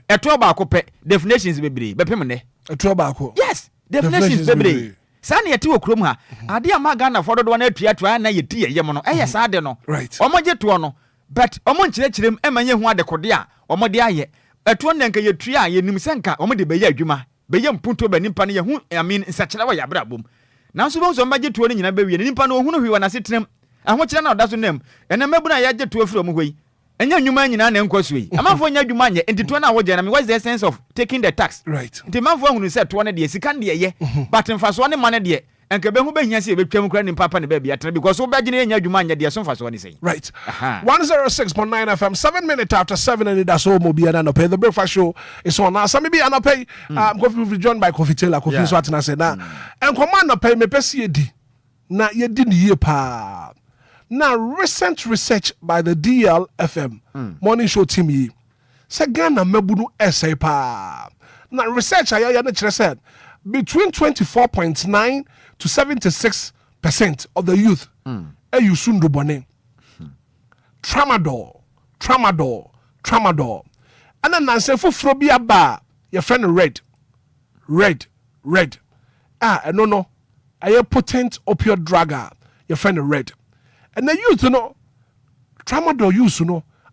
S12: eto ba ko pe definitions bebre bepem ne
S1: eto ba ko
S12: yes definitions bebre sani yeti okrom ha ade ama Ghana for do na atuatua na yeti ye mo no eye sa de no omoje to no but omo nkyerechirem emanye hu adekode a omode aye eto na nka yetua ye nim senka omode be ye adwuma be ye mpunto be nimpa ne ye hu nsakira wa ya brabom nanso bo so mbaje tuo ne nyina be wie nimpa no ohunu hwi na setrem aho kire na odaso nam ene mabuna ya je tuo firi omo hoi enya nnwuma nyina na enkoso yi amafo nya dwuma nye ntituo na woje na me what's the sense of taking the tax ntimafo ahunu se tuo ne de sika ne ye but mfaso ne mane de enka be hu be hia se e betwam kra ni papa ne ba bia tena because wo bagine enya dwuma nye de so mfaso ne sei
S1: 106.9 FM 7 minutes after 7 Anidaso Obia no pay the breakfast show is on now some be an pay coffee joined by Coffee Taylor coffee so atena se na enkoma no pay me pese edi na ye di ne ye pa. Now, recent research by the DLFM morning show team yi say Ghana mebunu essay pa. Now, research I said between 24.9 to 76% of the youth use sundu bone. Tramadol. And then nanse fufuro bi aba your friend red. No. A potent opioid drug your friend red. And the youth tramadol use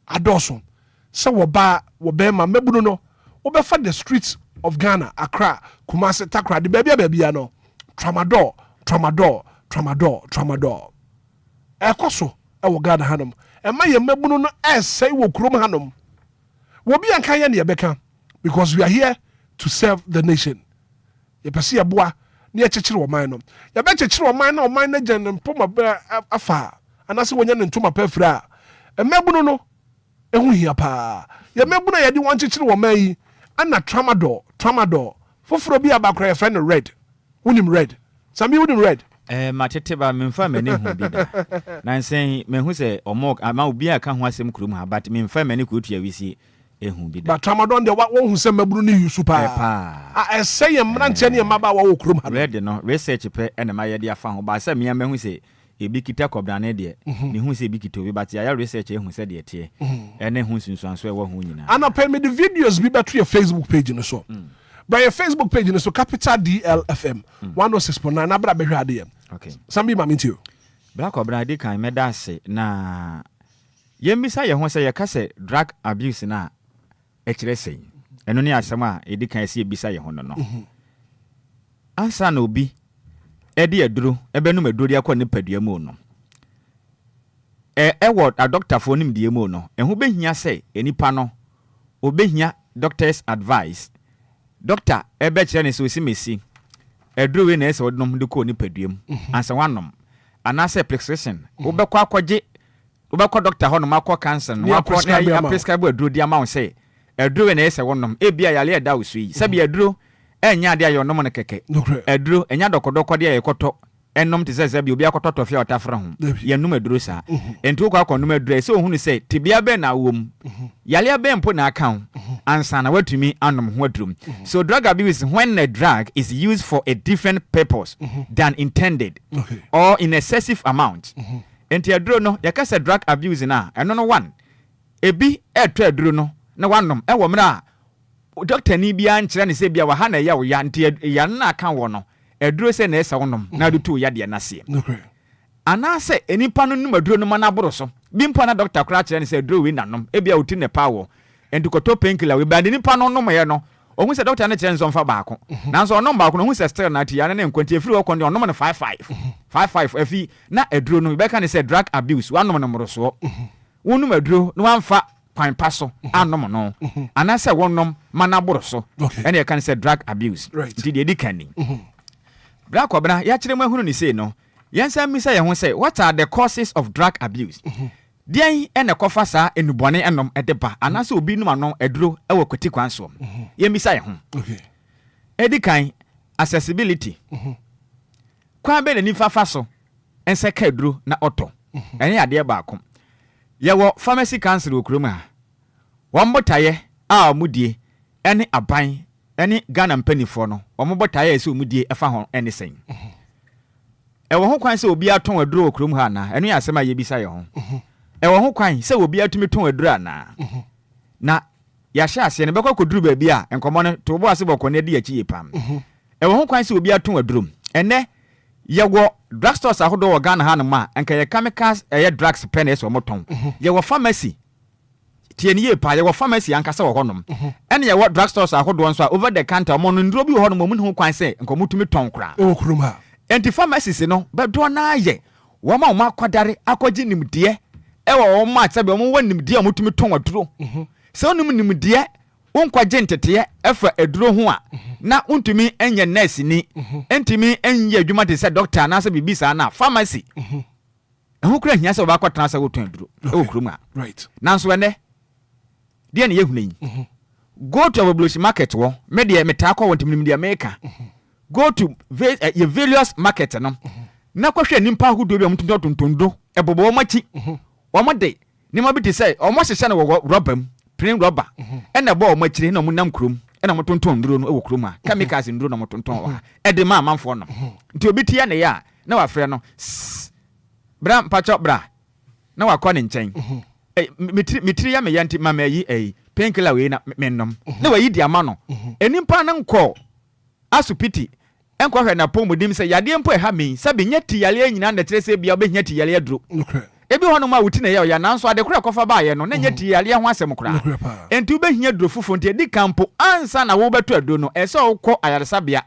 S1: adoso. So wobema mebuno no obefa the streets of Ghana, Accra, Kumasi, Takra, the baby no. Tramadol. tramadol ekoso ewo Ghana hanom ema ye mabunu no esai wo krom hanom wo bi anka ye ne yebeka because we are here to serve the nation ye pese ye boa ne ye chechire wo man no ye be chechire wo man na wo man na gyan mpoma afa anase wonya ne ntoma pafra emabunu no ehu hia pa ye mabunu ye di wan chechire wo man yi ana tramadol foforo bi abakra ye friend red unim red sami unim red
S12: matete ba memfa mani hu bi da na nsen me hu se omok ama obi aka ho asem kurum ha but memfa mani ko tua wisi ehu bi da
S1: but tramadol de wo hu se maburu ni yusu pa say ye mranche ne maba wo kurum ha
S12: red no research pe ene ma ye de afa ho ba se me hu se ebi kita kobrane de ne hu se ebi kita obi but ya research ehu se de tie ene hu sunsuanso e wo hu nyina
S1: ana pe me the videos bi beto your Facebook page no so by your Facebook page no so capital DLFM 106.9 na bra behwe ade
S12: okay
S1: sambi ma minti o
S12: black obrade kan medase na yemisa ye ho se ye ka se drug abuse na ekire sei eno ne asem a edi kan se ebisa ye ho no ansa na obi edi aduro ebenum aduro dia kwa ne padua mu no wo a doctor fo nim die mu no ehu behia se enipa no obehia doctor's advice doctor ebe kire ne so simesi aduro we na ese wodnom de ko ni padua mu ansa wanom anase prescription wobekọ akọje wobekọ doctor ho no makọ cancer no akọ na prescribe aduro dia ma wo se aduro we na ese wodnom ebia yale eda wo so yi sabi aduro enya de ayo no keke aduro enya dokodoko de ayekoto ennom te sese bi obi akoto tofia otafra ho ye num aduro sa enti okọ akọ num aduro se ohunu se tibia be na wom yale be mpo na account ansa na watumi anom ho aduro so drug abuse when a drug is used for a different purpose than intended or in excessive amount enti aduro no yakasa drug abuse na eno no one ebi eto aduro no na wanom ewo mra doctor ni bia nkyere ne se bia wa ha na ya wo ya nti ya na aka wo no eduro se na esa wonom na dutu ya de na se ana se enipa no num aduro no ma na boro so bi mpa na doctor kra kyere ne se aduro we nanom e bia uti ne pawo enti koto painkiller we ba de nipa no nom ye no ohun se doctor na kyere nso mfa baako na nso onom baako no ohun se still na ti ya na nkwanti efiri wo kondi onom no 55 afi na aduro no be ka ne se drug abuse wanom no moro so wonum aduro no amfa kwan paso anom no anase wonom manaboro so ene ye kan say drug abuse nti de dikani black obra ya kire mu ahunu ni say no yensa misa ye ho say what are the causes of drug abuse dian ene kofa sa enubone enom edeba anase obi num anon eduro ewo kwati kwan so ye misa ye ho edikan accessibility kwa be ni fafa so ense ka eduro na oto ene ade baako yewo pharmacy council okroma wombotaye a omudie ene aban ene Ghana mpanifo no wombotaye ese omudie efa ho ene sen ewo ho kwan se obi aton aduro okrom ha na eno yasema yebisa ye ho ewo ho kwan se obi atumi ton aduro ana na ya hye ase ne bekọ koduru ba bia enkomo ne to bo ase bokọ ne de achi yepam ewo ho kwan se obi aton aduro ene yewo drugstores ahodo wo Ghana ha no ma enka ye chemicals drugs pen eso moton yewo pharmacy tieni ye pa yewo pharmacy ankasa wo honom ene yewo drugstores ahodo nso over the counter mo no nduro bi ho no mo mu kwan se enka mutumi ton kra
S1: o kuruma
S12: enti pharmacies no be do na ye wo ma wo akwadare akogi nimde ewo wo ma tsabe wo nimde a mutumi ton aduro se onum nimde unkwaje ntete efa aduro ho a na untumi enye nurse ni entimi enye adwuma de se doctor na se bibisa na pharmacy ehu kura hia se obakwa se wotun aduro e kuruma
S1: right
S12: na so ene de ne yehunyi go to a blush market wo me de metako wontim de America go to your various market no na kwahwe nimpa hudo bi omutunto tontondo ebobo wo machi wo mode ni ma bi te say o mo hyehye na wo robam plain rubber ena bo o machire na munam krom ena motonton nduro no e wo krom a chemicals nduro na motonton wa e de ma amanfo no nti obi tie na ya na wa frɛ no bra pacho bra na wa kɔ ne nkyɛn mitiri ya me yanti mama yi painkiller we na mennom na wa yi di ama no enimpa na nkɔ asupiti enkɔ hwɛ na pomodim sɛ yade mpo ha me sabe nyati yale nyina na kyerɛ sɛ bia obɛhia ti yale aduro ebi hono ma wuti na ya nanso ade kora kofa ba ye no na nyati yale ho asɛm kora enti obɛhia duro fufo nti edi kampo ansa na wo beto aduro no ɛsɛ wokɔ ayaresabea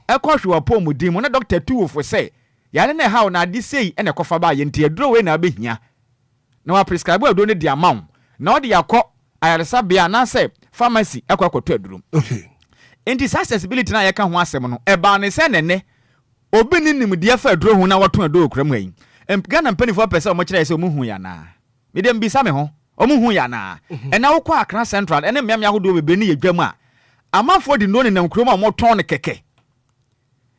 S12: ɛkɔ hwe wa pomodim na doctor tu wo fo sɛ yare na how na ade sei ene kofa ba ye nti aduro we na behia na wa prescribe aduro ne di amount na odi yakọ ayaresa bia na say pharmacy akwakoto aduro
S1: okay
S12: enti accessibility na yeka ho asem no e ba ne se nene obi ni nimdia fa aduro hu na wato aduro kram yi Ghana mpanifo pese o mo kire se o mu hu ya na me dem bisa me ho o mu hu ya na e na wokọ Accra Central ene mmea me ahodo bebe ni yedwam a amanfo di no ne nam krom a mo ton ne keke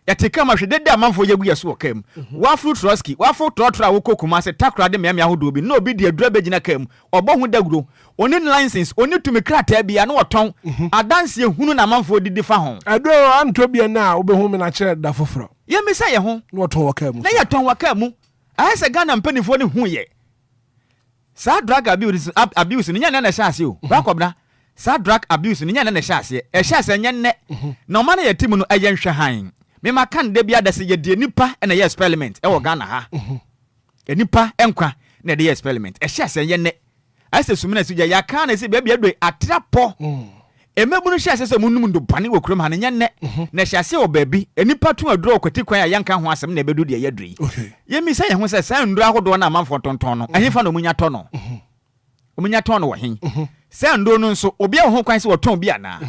S12: yatika ma hwede de amanfo yegu yeso okam wa fruit roski wa fruit trotra wo kokuma se takra de mmea ahodo bi no obi di adura begina kam obo hu daguro oni license oni tumi krata bia na oton adanse ehunu na amanfo di fa ho
S1: ado anto bia na obehu me na kire da foforo
S12: ye me say ye ho
S1: na oton wakamu
S12: na ye ton wakamu ayese Ghana mpanifo ne hu ye sa drug abuse ni nya na hyase o bakobna sa drug abuse ni nya na hyase e hyase nya ne na ma na yetimu no aye nhwe han me makan de bia da se ye de nipa na ye experiment e wo Ghana ha nipa enkwa na de experiment e hyase ye ne ayese sumina suja ya kan na se bia do atrapo emebu no hyase se munum ndo bane wo krom ha nya ne na hyase wo baabi nipa to aduro kwati kwan ya yanka ho asem na ebedu de ye dri ye mi say ye ho se sa nduro ahodo na amanfo tonton no ahefa no munya to no omunya to no wo hen sa nduro no nso obi a ho kwan se wo ton bi ana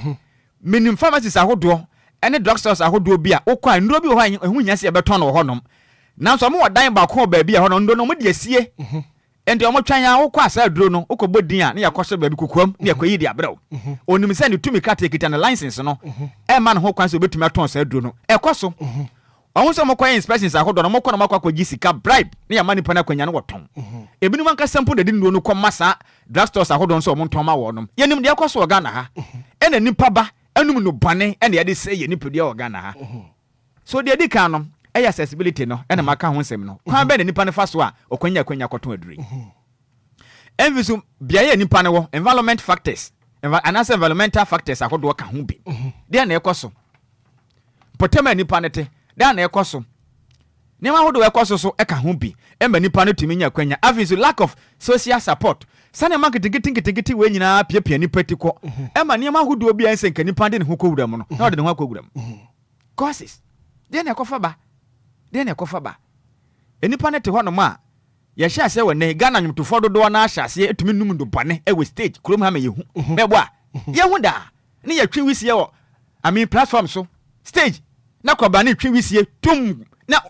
S12: minim pharmacies ahodo ene drugstores ahodo bi a okwan nduro bi ho han ehu nya se e beton no ho nom nanso mo wadan ba ko baabi a ho no nduro no mo de asie enti omo twan ya wokọ asa duro no okọbọ din a na yakọhye baabi kokuam na yakoyi di abraw onim se ne tumi kata ekita na license no e ma no ho kwan se obetumi aton asa duro no ekoso omo se mo kwan inspections ahodo no mo kọ na makwa gi sika bribe na ya mani pana kwanya no woton ebinu manka sample de din no kọ masa drugstores ahodo nso omo nton ma wo nom yenim de ekoso Ghana ha ena nipa ba anum no bane ena ya de se ye nipa de Ghana ha so de di kan no accessibility no ena maka ho nsem no kwan be ne nipa ne fa so a okwanya koton aduri envisu bia ye nipa ne wo environment factors environmental factors ahodo ka ho bi de na ekoso potema nipa ne te de na ekoso ne ma ahodo ekoso so eka ho bi emba nipa ne tumi nya kwanya avisu lack of social support sane marketing we nyina piapia nipa ti ko emba ne ma ahodo bi anse nka nipa de ne ho kowura mu no na ode ne ho akowura mu causes de na ekofa ba enipa ne te ho no ma ye hye ase wone Ghana nwumtofo dodo na ahyase etumi num ndo bane e we stage krom ha me yehu bebo a yehu da ne ye twi wisie wo platform so stage na koba ne twi wisie tum na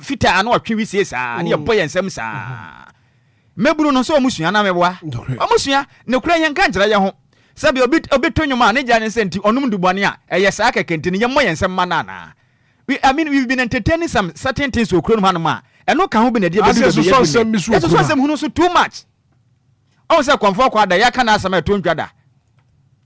S12: fita na otwi wisie sa ne ye boye nsem sa meburu no so omusua na mebo a omusua ne kura ye nka nkyere ye ho sabi obi tonwuma ne gya ne senti onum ndo bane a eye sa kekenti ne ye moye nsem manana we've been entertaining some certain things to Okron Hanuma. And no can be the idea. So too much. Also, comfort quad, ya can ask my 200.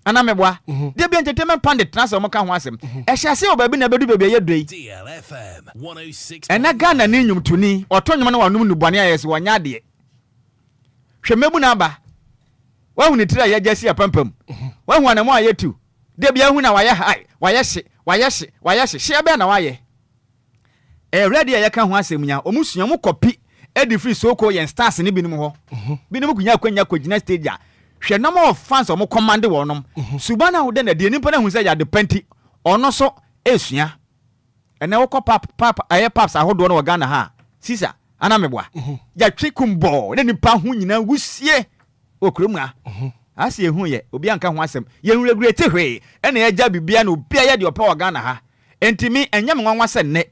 S12: And I'm a boy. There be entertainment pandit, Nasa Moka Wasem. I shall say, baby, never do be a day.
S14: DLFM 106.
S12: And I got an inum to me, or Tony Mano Num Bania as one yadi. Shemebunaba. Why when you try a Jessie a pumpum? One more year too. There be a winner, why yes, share be na waye ready ya ka ho asem nya omusua mo copy edi free so ko yen stars ni binum ho binum kunya kwanya kwagina stage a hwe na mo fans o mo command wo nom subana wo de na de nipa na hu se ya de penti ono so esua ene wo ko pap aye paps ahodo no Ghana ha sisa ana meboa ya twikumbo ne nipa ho nyina wusie okrom a asi ehu ye obi anka ho asem ye regulate hwe ene ya ja bibia na obi ya de opa Ghana ha entimi enyam nwanwa se ne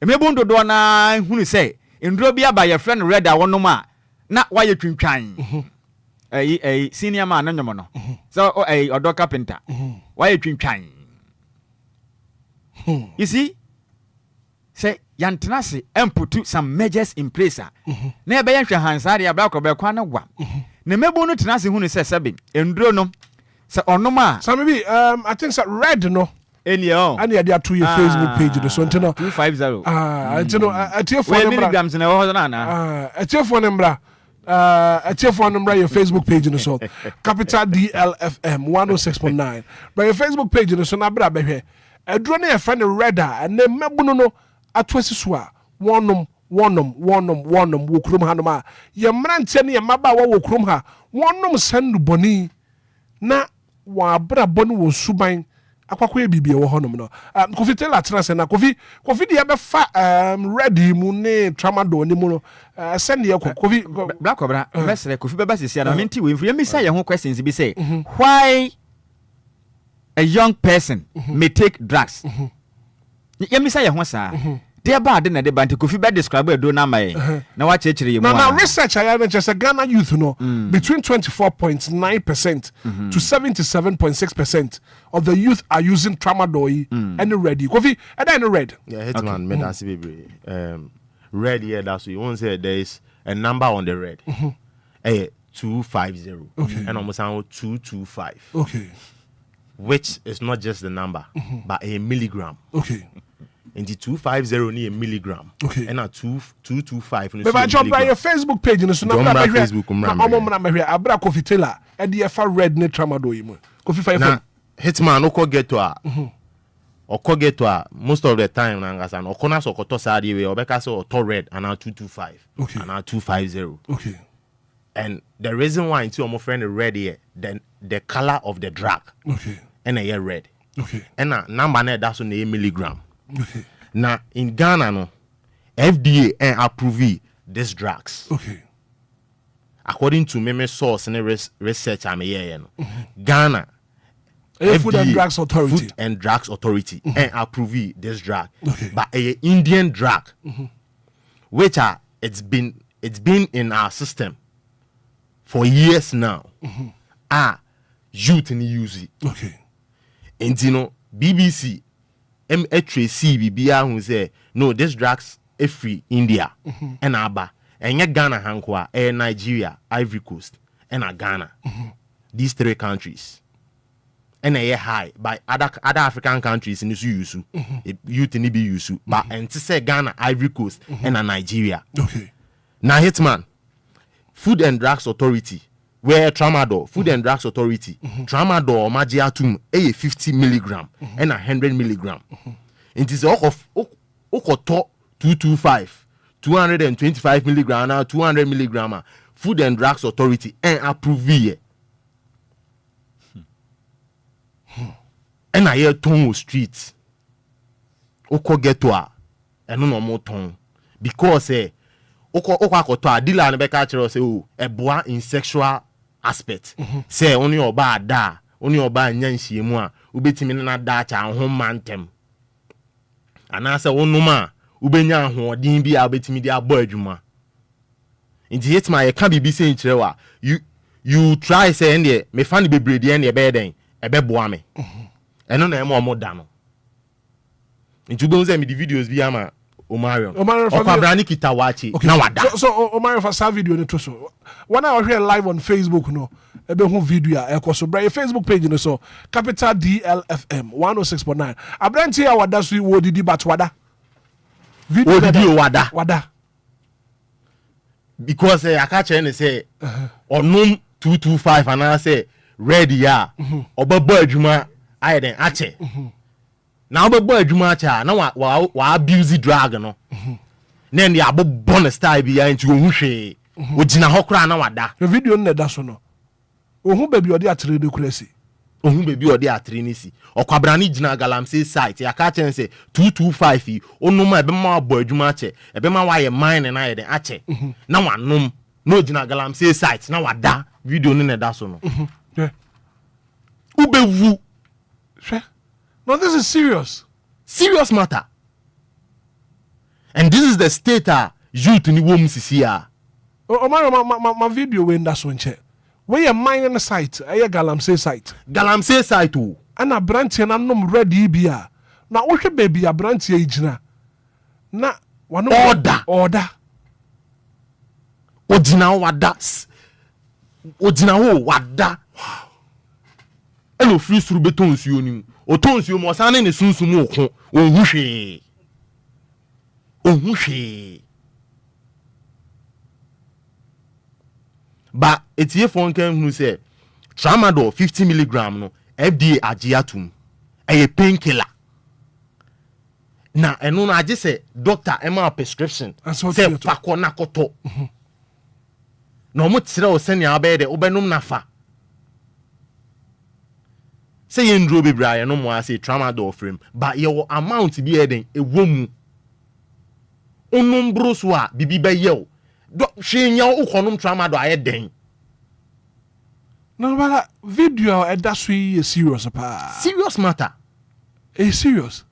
S12: emebu ndodo na hunu se ndro bia ba ye friend red a wonom a na waye twintwan senior man na nyomo no so odo carpenter waye twintwan you see say yantenase emputu some measures in place na ebe yanhwe hansare ya bra ko be kwa na gwa na mebu no tenase hunu se sebe ndro no se onom a
S1: so maybe I think so red no
S12: Enio.
S1: And you are to your Facebook page. The so
S12: 250.
S1: I tell you phone
S12: milligrams in a
S1: I tell phone number. I tell phone number your Facebook page in the so capital DLFM 106.9. But your Facebook page in the so na bra be here. A drone a friend redder and then mebuno atwesi swa. Wonum wo krum ha no ma. Ye mrante ne ye maba wo krum ha. Wonum sendu boni na wa bra boni wo suban. akwakwa bibi wo honom no Kofi Taylor trans na Kofi de be fa ready mu ne tramadol ni mu no send ye Kofi
S12: black obra mesre Kofi beba sisi na menti we mfiri misa ye ho questions bi say why a young person may take drugs ye misa ye ho sa they bad na de bant Kofi be describe do na mai na wa chechire ye mu
S1: na research I know just Ghana youth no between 24.9% to 77.6% of the youth are using tramadol and ready Kofi and then red
S15: Hitman made us be red here that's you won't say there is a number on the red 250 and almost 225 which is not just the number but a milligram in the 250 ni a milligram and a 225
S1: but I drop by your Facebook page no so na
S15: Facebook
S1: na abra Kofi Taylor e dey fa red ne tramadol yi mu Kofi fa
S15: na Hitman no get to most of the time na ngasa no kona so koto sade we obeka so to red and 225 and 250 and the reason why into my friend red here then the color of the drug and a red and number na that's on a milligram now in Ghana no FDA approve these drugs according to me source and research I'm here Ghana
S1: Food and Drugs
S15: Authority and approve this drug but a Indian drug which it's been in our system for years now youth in use it and you know BBC MHC BBA who say no this drugs is free India and Aba and Ghana hankwa Nigeria Ivory Coast and Ghana these three countries and a high by other African countries in the use youth in the use but and to say Ghana Ivory Coast and Nigeria now Hitman Food and Drugs Authority where tramadol Food and Drugs Authority tramadol magiatum 50 milligram and 100 milligram it is all of 225 225 milligram now 200 milligram Food and Drugs Authority and approve and I hear ton streets oko get to and no more ton because oko to a dealer and beka chero say e boa in sexual aspect say only oba da only oba nyanhie mu a ubetimi na da cha ahoma ntem ana say onuma ubenya ahoodin bi a ubetimi di abo adwuma inti Hitman ye ka bibi say nchire wa you try say ende me fan bebre de ende be den e be boa me eno na emo da no nti go say me the videos bi ama Omarion Okwabra kita wachi na wada
S1: so Omarion for some video no to so when I hear live on Facebook no ebe hu video a ekoso bra your Facebook page no so capital DLFM 106.9 abranti ya wada so wo didi but wada
S15: video
S1: wada
S15: because I catch any say onum 225 and I say ready ya obabo adwuma aye den ache na obabo adwuma ache na wa abuse drug no na ndi abobon style bi ya nti ohunhwe ogina hokra na wada
S1: video no da so no ohun baby odi atere de kurasi
S15: ohun baby odi atere ni si Okwabra ni gina galamsey site ya ka chen say 225 onuma ebe ma abo adwuma ache ebe ma wa ye mine na ye den ache na wanom na ogina galamsey site na wada video no da so no ubewu
S1: no this is serious
S15: matter and this is the state youth ni wom sisi a
S1: my video we nda so nche we ye mine site e galamsey site
S15: o
S1: ana branch na nom ready bia na wo hwe baby a branch e gina na wano order
S15: ogina wada elo free suru beton nsuo nim o ton nsuo mo san ne sunsum okon ohunhwe ba etie fon kan hu say tramadol 50 milligram no FDA agiatum a painkiller na eno na age say doctor ema prescription say pako na koto no mo tire o senia abede obenum nafa say you ndro bebraya no mo say tramadol frame but your amount be eden e womu onumbro so a bibi be ye o do hwenya ukonom tramadol aye den
S1: no but video that's we serious pa
S15: serious matter
S1: serious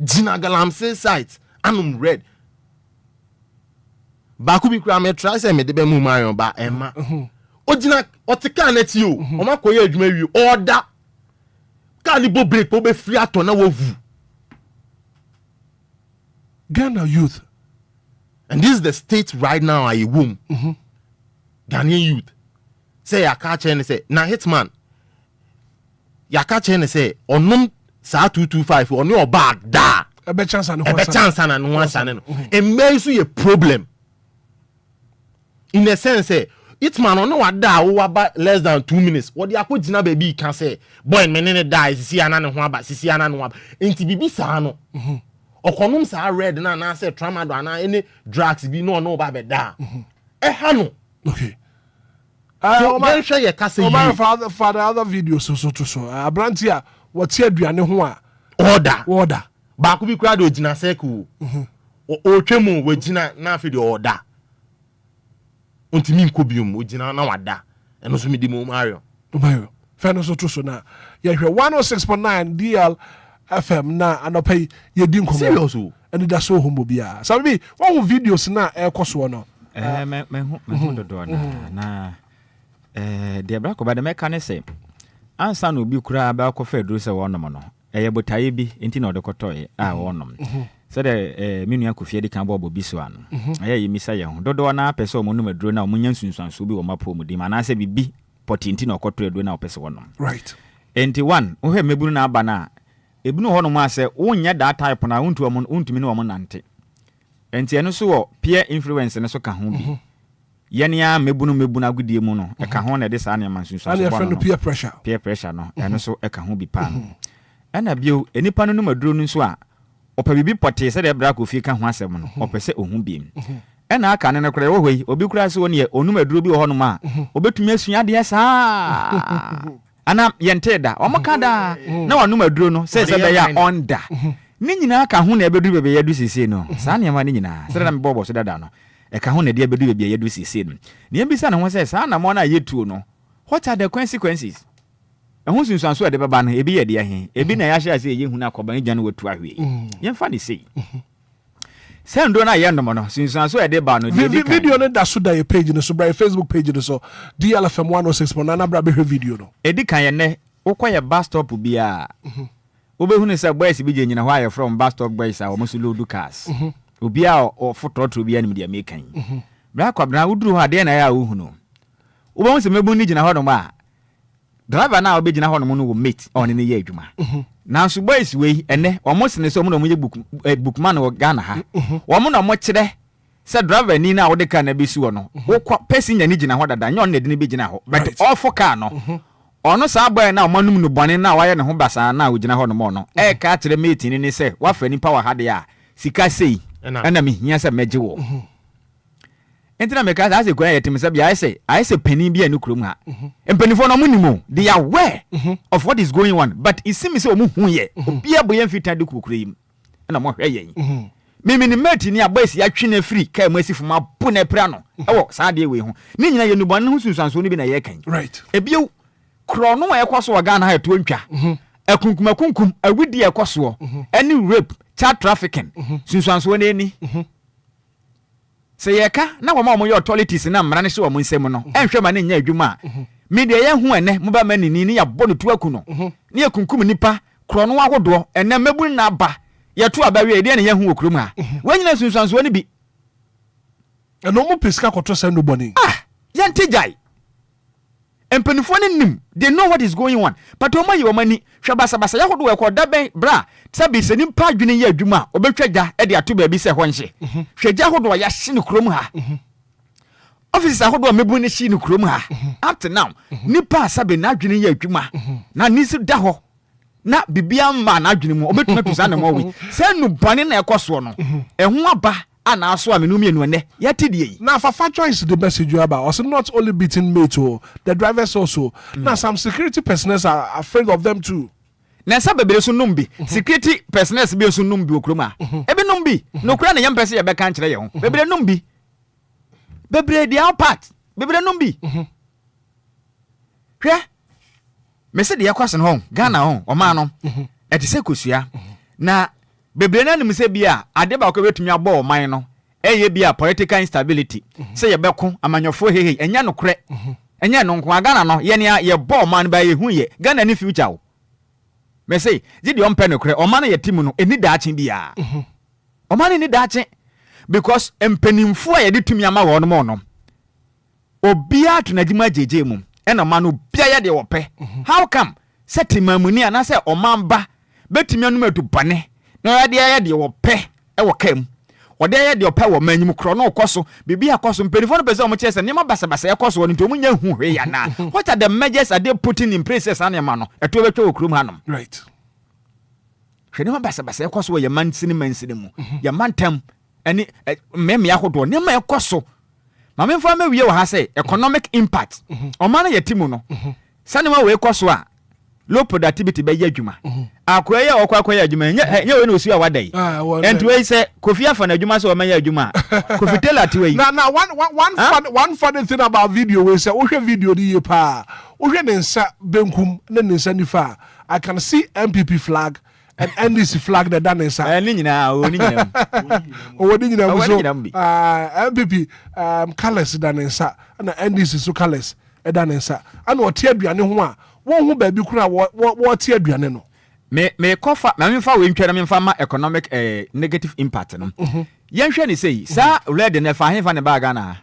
S15: Gina Galamsey site anum red baku bi kura me try say me de be mu marion ba ema ogina otika na ti o o ma koye adwuma wi order kali bo break bo be free ato na wo vu
S1: Ghana youth
S15: and this is the state right now I womb Ghanaian youth say ya ka che ne say na hitman ya ka che ne say onum sa 225 oni oba da
S1: ebe chance na
S15: no wansa no e may so ye problem in a sense Hitman on no da wo aba less than 2 minutes what dey akogina baby can say boy me ne die sisi ana ne ho aba sisi ana no aba enti bibi sa no okonum sa red na say tramadol na any drugs bi no ba be da ha no
S1: okay
S15: so man share ye ka say
S1: my father other videos so abrantia what tie aduane ho a order
S15: ba ku bi kura de ogina circle o twemu we gina na afi de order ontimi nkobium ogina na wada eno so medi mo mario
S1: fano so na ye hwe 106.9 DLFM na anopay ye di nkomo
S15: serious o
S1: Anidaso Wɔhɔ bia sabi wo videos na ekoso no
S12: me dodo na de bra ko ba de meka ne se ansa no bi kura ba ko fa duro se wonom no eye botaye bi enti na odekotoye a wonom se de menu akofie de kan bobo biso ano eye yimisa ye ho dodo na pese omo num aduro na omo nya nsunsuanso bi wo mapo mu di ma na se bibi potinti na okoto aduro na opese wonom
S1: right
S12: enti one wo he mebunu na aba na ebunu ho no ma se wonya that type na untumi ne wo nante enti eno so wo peer influence ne so ka ho bi yenia mebunu agudie mu no e ka ho na de sa na mansunsuanso
S1: bo no peer pressure
S12: no eno so e ka ho bi pa ana bio enipa no num aduro no so a opa bibi pote se de bra ko fi ka ho asem no opese ohun bi ena aka ne kora wo hoi obi kura se woni onum aduro bi wo ho no ma obetumi asua de sa ana yenteda omokada na wanum aduro no se be ya onda ni nyina ka ho na ebedu bebe yadu sisi no sa ne ma ni nyina se na me bobo so dada no e ka ho na de ebedu bebe yadu sisi no ne ebisa na ho se sa na mo na yetuo no what are the consequences ehun sunsuanso de beba no ebi ye de ahe ebi na ya hye ase ye hu na akoban gya no watu ahwe yemfa ne sei sendo na ye no no sunsuanso de ba no
S1: video no da so da your page no so bra Facebook page no so DLFM 106.9 na bra be video no
S12: edi kan ye ne ukoye bus stop bia obehu ne se boys bi je nyina ho aye from bus stop boys a omo so load cars obia o fototo bia nim de amekan bra kwabra uduru ho ade na ya ohu no obehu se mebu ni gina ho no ma driver na obegina ho no mo no wo mate on ne ye adwuma na so boys we ene omo sene so mo no mo ye bookman wo Ghana ha omo no mo kire se driver ni na wo de ka na be su no wo person nya ni gina ho dada nyon na de ne be gina ho but all for car no ono sa boy na omanum no bone na waye ne ho basa na wo gina ho no mo no e ka kire mate ni se wa fa ni power ha de a sika sei na me hia se meje wo entina me ka ase kwa yetim se bia ase panin bia ni kurom ha empanifo no munimo they are aware of what is going on but it seems o mu hu ye obia boye mfita de kukurim na mo hwe yen mimi ni mate ni aboisi atwe na free ka mu asifo ma bu na pra no ewo saa de we hu ni nyina ye nubon hu sunsanso ni bi na ye kan
S1: right
S12: ebio kro no wa ekoso wa Ghana ha to ntwa akunkum awidi ekoso any rape child trafficking sunsanso na ni se yeka na wama mo ye authorities na mra ne se wo nsem no enhwe ma ne nya adwuma media ye hu ene mo ba mani ni ya bo no tuaku no ne yakunkum nipa kro no agodo ene mebu na ba ye to abawe de ne ye hu okrum ha wanyina sunsanso ni bi
S1: eno mo pesika koto se no boni
S12: ye ntegai empanifo ne nim they know what is going on but o ma ye o mani hwe basa ya hodo we ko da ben bra sabi se ni mpa adwene ye adwuma obetwaga e de ato ba bi se ho nhye hweja hodo ya hye ne krom ha officer hodo mebu ne hye ne krom ha up to now nipa sabi na adwene ye adwuma na nisi da ho na bibia ma na adwene mu obetuma pisa na mo we se nu bone na ekoso no eho aba ana aso a menum yenu ene yati die
S1: now Fafa joins the message you about also not only beating mate the drivers also now some security personnel are afraid of them too
S12: na sa bebere so numbi security personnel be so numbi okroma ebe numbi no kura na yam pese ye be kan kire ye ho bebere numbi bebere dia part bebere numbi hwe mese de yakwase no Ghana ho o ma no ete se kosua na bebere na nim se bia ade ba ko betumi abo o man no eye bia political instability se ye beko amanyofo hehe enya no kure enya no nko Ghana no ye ne ye bo man ba ye hu ye Ghana ni future o me say did you open no kure o man ye team no eni daache bia o man ni daache because empanimfo a ye de tumi ama wo no mo no obia tunadima jeje mu ena man obia ye de wo pe how come setimamuni anase o man ba betumi anu matu bane na ya de wo pe e wo kam ode ya de opa wo manyim kro no koso bibi akoso mperifo no pese o mo chese nema basa ya koso woni to munya hu hwe ya na what are the measures are they putting in place an ema no eto betwa okrum hanom
S1: right
S12: hwe nema basa ya koso ya man sini mu ya mantam ani meme ya hodo nema ya koso ma memfa ma wiye wo ha say economic impact o man ya timu no sanema we koso a low productivity be ya adwuma akoye okwakoye adwuma nye we na osu a wadai enti we say kofi afa na adwuma so o man ya adwuma kofi telati we
S1: now one funny thing about video we say o hwe video di pa o hwe ne nsa benkum ne nsa nifa I can see MPP flag and NDC flag that done nsa
S12: ni nyina o ni nyina
S1: o ni nyina so MPP colors done nsa na NDC so colors e done nsa ana o tie aduane ho a won hu ba bi kura wo tie aduane no
S12: me kofa ma memfa we ntwera memfa ma economic negative impact no yenhwe ni sei sa red na fa henfa ne ba Ghana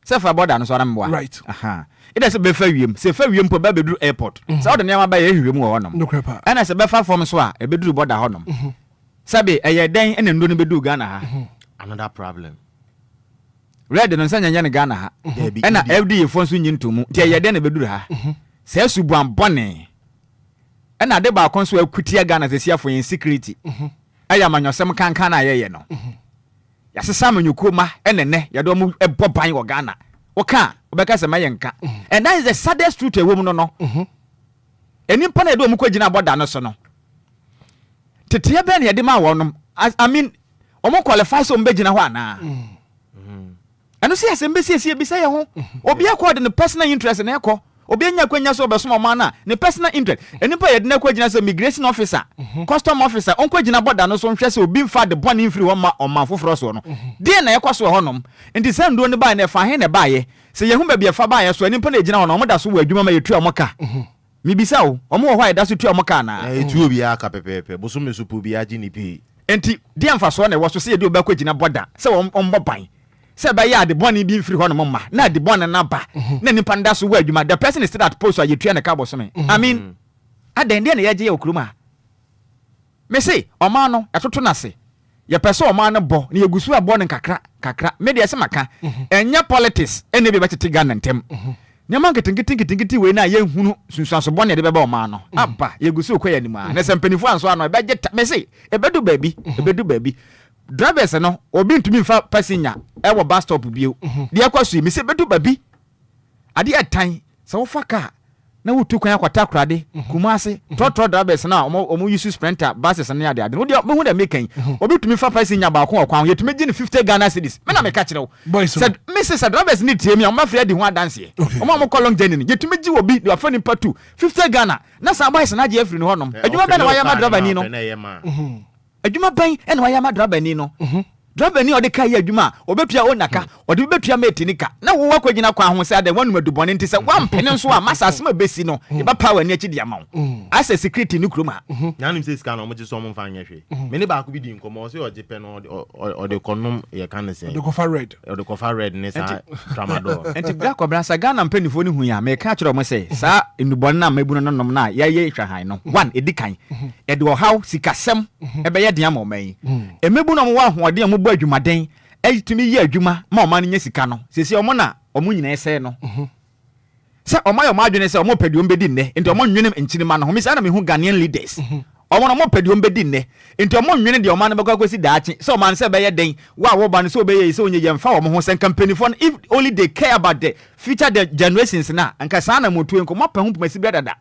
S12: se fa border no so ramboa
S1: right
S12: aha ida se be fa wiem se fa wiem po ba beduru airport sa odene ma ba ye hwem wo honom ana se be fa form so a e beduru border honom sabe eye den ene ndo no beduru Ghana ha
S15: another problem
S12: red no sanya nya ne Ghana ha ena FD fo so nyintomu ti eye den ne beduru ha se subuan bone ena de ba kon so akutia Ghana se sia for insecurity aya manyosem kankan na ye no ya sesa manyukoma enene ya do mu ebo ban wo Ghana oka obeka se mayenka and that is the saddest truth e wom no enimpa na do mu kwagina boda no so no tete be na ye de ma wonom I mean omo qualify so mbegina ho ana eno se asembesi bi say ho obi akọ de personal interest na ekọ obi anya kwanya so obeso mama na ne personal interest enipa ye de na kwagina so immigration officer custom officer on kwagina border no so nhwe se obi mfa de bone infri ho ma oman foforo so no de na ekọ so honom enti sam do ne ba na fa he ne ba ye se ye hu ba bia fa ba ye so enipa na ejina ho no mo da so wa adwuma ma yetu amoka mibisa wo omo wo hwa da so tu amoka na
S15: etu obi aka pepepe boso mesupu obi aji ni pi
S12: enti de amfa so na wo so se ye de oba kwagina border se wo ombo ban se ba ya de bone bi mfiri ho no ma na de bone na ba na nipa nda so wa adwuma the person is still at post so yetua na ka bo so me I mean adende na yaje ye okruma me say oma no atoto na se ye pese oma no bo na yegusu abo ne kakra me de se maka enya politics ene bi betete Ghana ntem nyama nketingiti we na ye hunu sunsuaso bone de beba oma no aba yegusu okoya ni ma na se mpanifo anso ano be je me say ebedu baabi drivers no obi ntumi mfa passenger e wo bus stop bio de akwaso mi se bedu babi ade etan se wo fa car na wo tukwan akwata krade kumase trotro drivers na omo use sprinter buses na ade ade wo de hu de mekan obi tumi fa passenger ba ko okwan yetumi gi ni 50 Ghana cedis me na me ka kire wo said Mrs. drivers ni tie mi o ma frɛ di ho adanse omo ko long journey yetumi gi obi de afa ni patu 50 Ghana na sa boys na je afri ni honom adwuma be na wa ya ma driver ni no adwuma ban ene wa ya ma driver ni no driver ni ode kai adwuma obetua onaka ode betua metinika na wo wakwagina kwa ho se ade wanu madubone nti se wampene nso a masase ma besi no e ba power ni achi dia ma asa security ni kroma
S15: na nim se scan no mo je so mo fa anya hwe me ne ba ko bi di nkomo se oje pe no ode konom ye kan se
S1: ode kofa red
S15: ne sa tramadol
S12: enti bra ko bra sa Ghana mpanifo ni hu ya me ka kire mo se sa enubone na mabu no nom na ya ye hwahan no one edikan e de how sikasem e be ye dia ma oman emebu no mo wa hoode mo bo adwumaden ayitumi yi adwuma ma oman nya sika no sesi omo na omo nyina ese no se omo ya omo adwene se omo pedi ombedi nne enti omo nwenem nchirima no ho mi sa na me hu Ghanaian leaders ɔmo no pedi ombedi nne enti ɔmo nwene de ɔma no bɛkɔ akosi daache so ɔman sɛ bɛyɛ den wa wo ba no so bɛyɛ sɛ onye yɛmfa ɔmo ho sɛ kampanifo if only they care about the future the generations na anka saa na motu enko mapa ho pumasi bɛ dada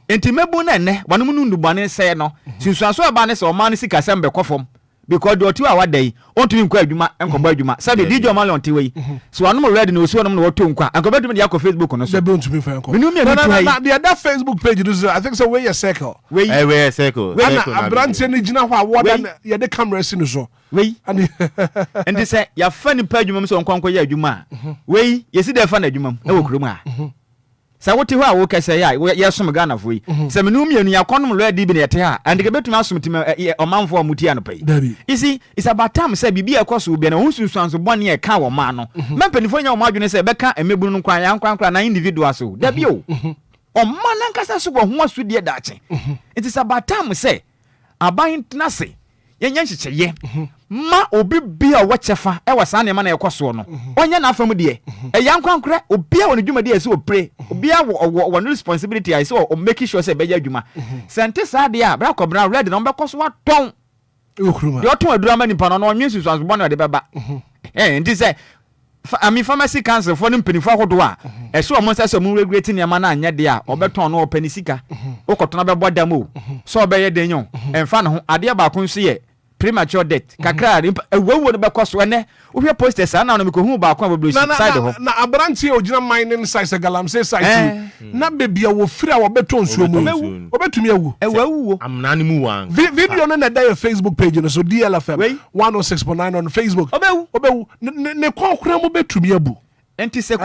S12: enti mebu na nne wɔn mu ndubane sɛ no sunsuanso aba ne sɛ ɔman no sika sɛ mbɛkɔ fam because the otu awa day ontumi nkɔ adwuma nkɔbɔ adwuma sabe DJ Omale on tiwe so anom ready na osuo nom na wɔtɔ nkwa nkɔbɔ adwuma de akɔ Facebook no so
S1: be ontumi fa nkɔ
S12: minnu mi
S1: no the other Facebook page is I think so we a circle
S15: we circle
S1: na abrante ne gina hɔ a wɔda ye de camera si no so
S12: we and say ya fa ni pa adwuma so nkɔnkɔ yɛ adwuma we yesi de fa na adwuma e wɔ kurom a sa wote hɔ a wo kɛsɛ ya yɛsom Ghana fo yi sɛ minnu mienu yakɔnom ready bi na yɛte ha and ke betumi asom tim ɔmanfo a mutia no pɛyi you see it's about time say bibi ɛkɔ bi na ho sunsuanso bɔne ɛka wɔ ma no mampanifo nya ɔma adwene sɛ bɛka emebunu no kwan ya nkwankwa na individual so da bi o ɔma nankasa so wɔ ho asodie daakye it's about time say aban tenase yɛnyɛ nhyehyɛyɛ ma obi bia wɔkyɛfa ɛwɔ saa nneɛma na ɛkɔ so no ɔnyɛ na afam deɛ ɛyɛ nkwankora obi a wɔ ne dwuma deɛ ɛsɛ opre obi a wɔ no responsibility I say o make sure say bɛyɛ adwuma sɛnte saa deɛ a bra kɔbra red na ɔmbɛkɔ so watɔn deɛ ɔtɔn adurama nipa no ɔnwe susuanso bɔ na ɔde bɛba nti sɛ pharmacy council for them penny for a ɛso ɔmo sɛ sɛ ɔmo regulate nneɛma na anyɛ deɛ a ɔbɛtɔn no ɔpɛ ne sika ɔkɔtɔn bɛbɔ dam o so ɔbɛyɛ den yo ɛmfa ne ho adeɛ baako nso yɛ premature death kakra awuo no bɛkɔ so ɛnɛ wohwɛ posters ana no mekɔhu baako a bɛblo side hɔ
S1: na abrantie ogyina mining site galamsey site na bebia wo firi a wɔbɛtɔ nsuo mu wɔbɛtumi awu
S15: amna ne mu wan
S1: video no na da yɛ Facebook page no so DLFM 106.9 on Facebook obewu ne kɔnkora mu bɛtumi abu
S12: enti sɛ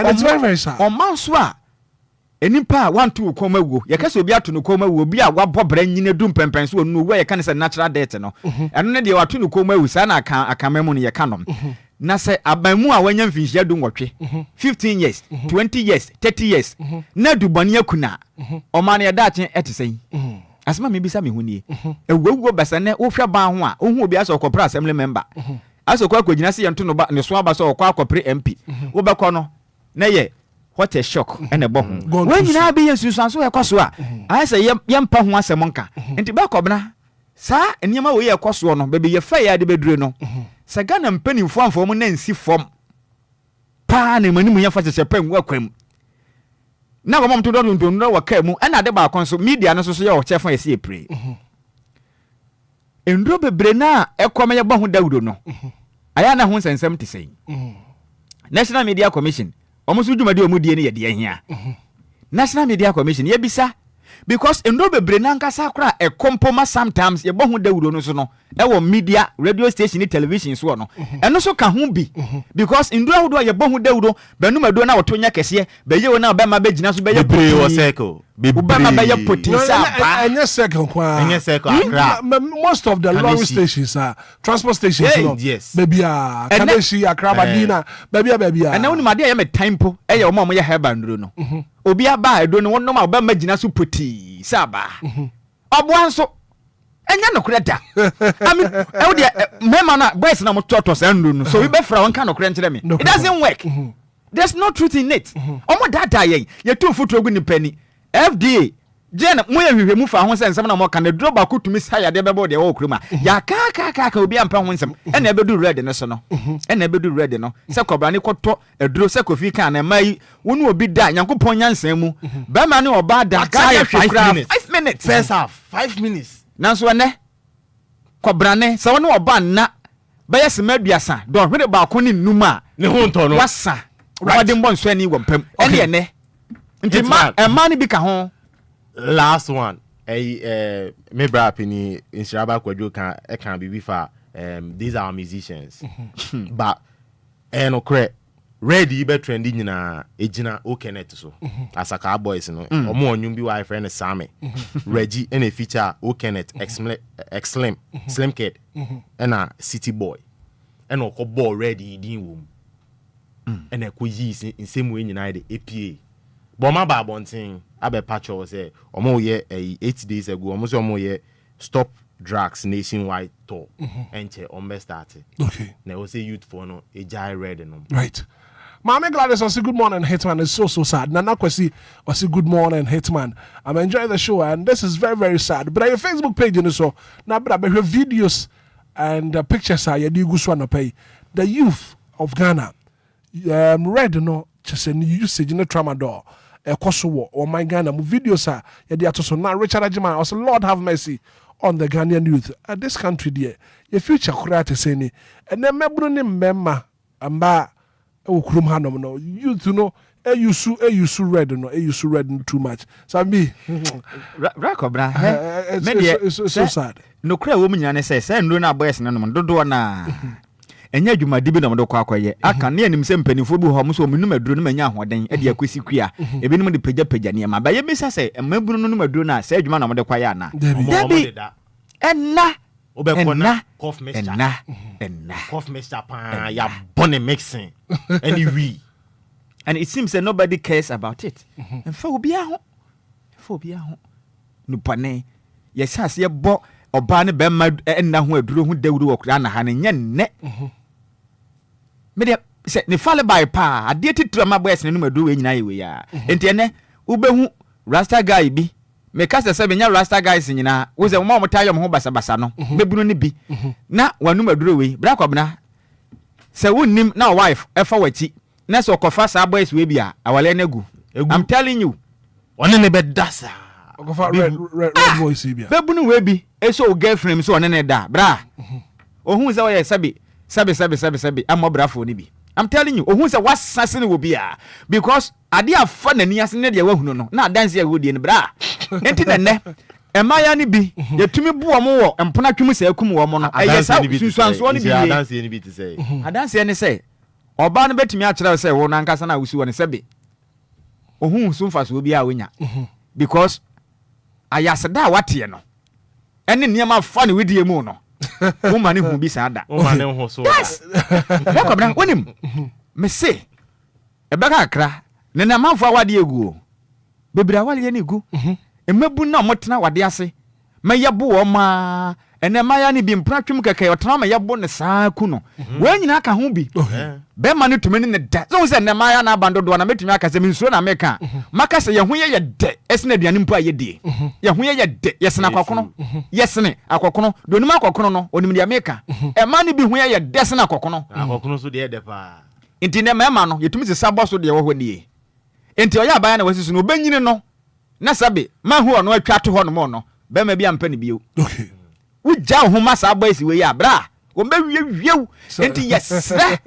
S12: ɔman so a enipa wantu koma wuo yɛkɛsɛ obi ato no koma wuo obi a wabɔ bra nyine du mpɛmpɛn so onu wo yɛka ne sɛ natural death no ɛno ne deɛ wato no koma wu saa na akama mu no yɛka nom na sɛ abamu a wanya mfinhyia du nwɔtwe 15 years 20 years 30 years na dubɔne akuna ɔma no yɛdaakye ɛte sɛn asɛma mebisa me ho nie ɛwuo basa ne wohwɛ ban ho a wohu obi asɛ ɔkɔpra assembly member asɛ kɔ akɔgyina sɛ yɛnto no ba ne so aba sɛ ɔkɔ akɔpre MP wobɛkɔ no na yɛ what a shock and a bomb. When you now be in Susan so a I say, young Pahua Samonka, and Tibacobna, sir, and Yama way a coswono, baby, a fire the bedroom. Sagan and penny form for men see form. Pan and Manuia for the pen welcome. Now I'm to know what came, and at the bar console media and social chef I see a pray. And Robe Brena, a coming about who don't I am a 170 saying. National Media Commission. Almost would you do a moody here. National Media Commission, ye bisa. Because in Robe Brenanka Sakra, a compoma sometimes, ye bon de Udono, our media, radio station, television, so on. And also can be. Because in Dro, ye bon de Udo, Benuma Dona or Tonya Cassia, Bayo now Bama Bejinas, Bayo or Seco. Bama Bayo put
S1: and yes, second, most of the lorry stations are transport stations. Yes, baby, Kadeshi, Akrabadina, baby,
S12: and now my dear, I'm a tempo, and your mama, your hair bandruno. Obia ba I don't know my Bama su puti, Saba. Obuan so, and you no creta. I mean, oh dear, Memana, West Namo Totos and so we bet for one kind of crunch. It doesn't work. There's no truth in it. Oh, my dad dying, you're 2 foot winning penny. FDA Jen when we remove our own sense some more can drop back to miss higher debabo the old cruma ya ka will be ampa some and never do red no so no and never do red no se kobrani kwoto eduro se kofi kan na mai wonu obi da yankopon yansan mu ba ma ne oba da ka 5 minutes
S15: first half 5 minutes
S12: nanso ne kobrane se wonu oba na ba yes maduasa don hwede ba ko ni numa
S15: ne ho nto no
S12: wasa wade mbon so ani wompam ene ne nti ma ni bi ka ho
S15: last one me bra pini inshiraba kwadwo can be for these are musicians but no correct ready be trending na ejina okenet so asaka boys no omo onwum bi wa friend Sammy Reggie and a feature okenet exclaim slim kid and a city boy and okọ ball ready din wom and e ko yi in same way nyina the APA but my ba bontin abe patcho say omo ye 8 days ago omo say omo ye stop drugs nationwide tour and che ombe start
S1: okay
S15: na we say youth for no ejai red no
S1: right Mama Gladys was good morning, Hitman. It's so sad. Nana Kwesi was good morning, Hitman. I'm enjoying the show, and this is very, very sad. But on your Facebook page, you know, so now, but I have videos and pictures. I do go pay the youth of Ghana. Read no, just a usage in the tramadol. A Kosovo or my Ghana videos are yeah, so now Richard Ajima also Lord have mercy on the Ghanaian youth at this country, dear. Your future kurate seni and then mebruni memma amba ukrum hanom no youth no you su red no you su red too much. So me
S12: Rakobra
S1: it's so sad.
S12: No cry woman yana say no na boys na no do na enya adwuma dibi na mdo kwa akwaye aka ne anim se mpanifo bi ho mo so menum aduro no manya ahoden e de akosi kua ebinim de pagya ne ma ba ye bisa se mabunu no aduro na se adwuma na mdo kwa ya na debi enna
S15: obekona cough mixture cough mixture pa ya bonne mixing anyway
S12: and it seems that nobody cares about it and for Obia ho no pane yes has ye bo oba ne be ma enna ho aduro hu dawuru okura na ha ne nya ne me de se ne fale by pa ade titira ma boys ne no aduro we nyina ye we ya enti ene ubehu rasta guy bi me kasa se be nya rasta guys nyina wo ze mo tayo mo ho basa no bebunu ne bi na wanu aduro we bra kwabna se wonnim na wife efa wachi na so kofa sa boys we bia awale na gu I'm telling you
S15: one ne be dasa
S1: kofa red voice bia
S12: bebunu we bi eso girlfriend so one ne da bra ohun se we sabi amobrafo ni bi I'm telling you ohun se wasase ne wo bia because ade afa nani ase ne de wahunu no na dance ya wodie ne bra enti ne emaya ni bi yetumi buo mo wo empona twum se akum wo mo no eyesa susuanso ni bi
S15: adanse ni bi te say
S12: adanse ne say oba no betimi a kire say wo na nkasa na wusi wo ne sebe ohun sumfa so bia wonya because ayaseda watie no ene niam afa ne wedie mu no woman hu bi sada
S15: woman hu so
S12: yes yakobra wonim me say ebeka akra ne na manfo awade egu bebira awale ne egu emebu na motena wade ase mayabo wo ma ene maya ne bi mpra twum keke otena mayabo ne saa ku no wanyina aka ho bi be ma ne tumeni ne da so se ne maya na abandodo na metumi aka se minsuo na meka maka se ye ho ye de esne aduane mpo ayedie ye ho ye de yesena akokono yesene akokono donim akokono no onim dia meka e ma ne bi ho ye de sena
S15: akokono so de pa
S12: enti ne mema no yetumi se sabo so de wo ho nie enti oya abaya na wasisu no benyine no na sabe ma hu ono atwa to ho no mo no be ma bi ampa ne bio
S1: okay
S12: uja ho ma sa boys we ya bra wo be wieu enti yesra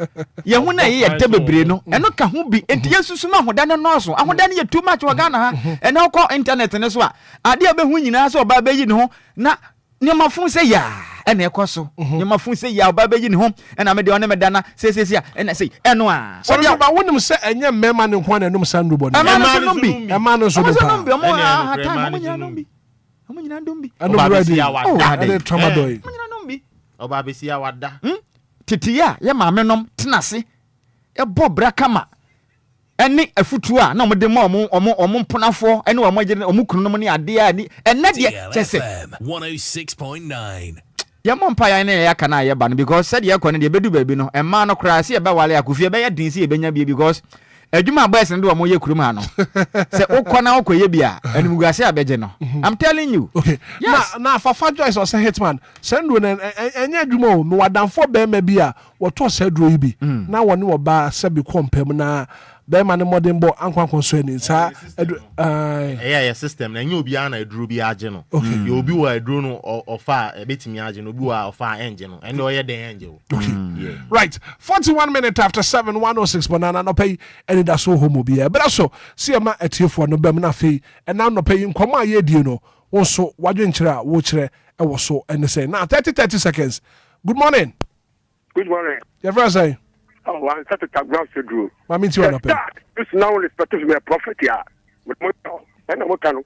S12: ye hu na ye de bebre no eno ka ho bi enti yesusu ma hoda ne no so ahoda ne ye too much Ghana ha eno ko internet ne so a ade a be hu nyina so ba be yi ne ho na ne mafun se ya ena ekoso ne mafun se ya ba be yi ne ho ena me de one me dana se ena se eno a
S1: so dia ba wonim se enye mema ne ho na enum sandu bo ne
S12: ema no so
S1: be
S12: omo ha ta mo nyina no bi omo nyina ndom bi
S1: oba be si awada tramadol
S12: omo nyina no bi
S15: oba be si awada
S12: titiya ye maame nom tenase e bo bra kama eni afutu a na omo de omo mponafo eni omo agye omo kunu nom ne ade a ni enne de chese
S14: 106.9
S12: ya mompa ya ne ya kana ya ba no because said ya kone de bedu baabi no emma no kra se e ba wale akofie be ya din se e benya bia because adwuma boys ne de omo ye kurum ha no se ukona okoye bia animugase abeje no I'm telling you
S1: okay yes. na Fafa Joyce or say Hitman send when enya adwuma o me wadanfo be ma bia wo to se duro yi bi na woni wo ba se bi kompem na be ma ne modern bo ankwankon so ni sa
S15: yeah system na nya obi ana aduro bi age no ye obi wa aduro no ofa betimi age no obi wa ofa engine no ene oye den engine
S1: okay yeah. Right 41 minutes after 7 106 banana no pay Anidaso Wɔhɔ bia but also see ma etiefo no bem na fe and now no pay nkoma ye die no wonso wadwenkyere a wo kyere e wo so ene say now 30 seconds. Good morning.
S16: Good morning.
S1: Your friend say
S16: oh one set to ground to drew
S1: I mean you no pay
S16: this now respect to my prophet here with mo and mo kanu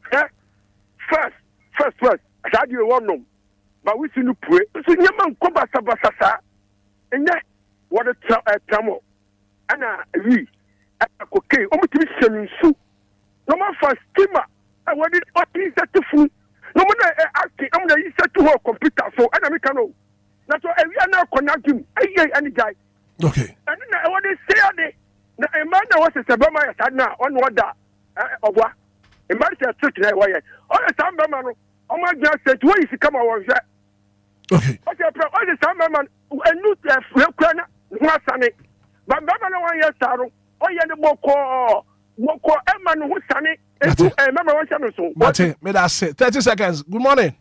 S16: first I said you one no but we see no pray so nyama nko basa enye what a tramo ana wi okay o mutimi seminsu no man for steamer I want it what is that to food no man asking I'm going to set to her computer so ana me kanu na so e wi ana connect him any guy
S1: okay
S16: and I want to say murder Obia. Emergency street na why. All the time man o ma just say where you come on hwe.
S1: Okay.
S16: Okay, all the time man enu frekwa na sane. But mama no one year saro. O ye ne boko Emma no sane. Mama one channel so.
S1: Mate, me that say 30 seconds. Good morning.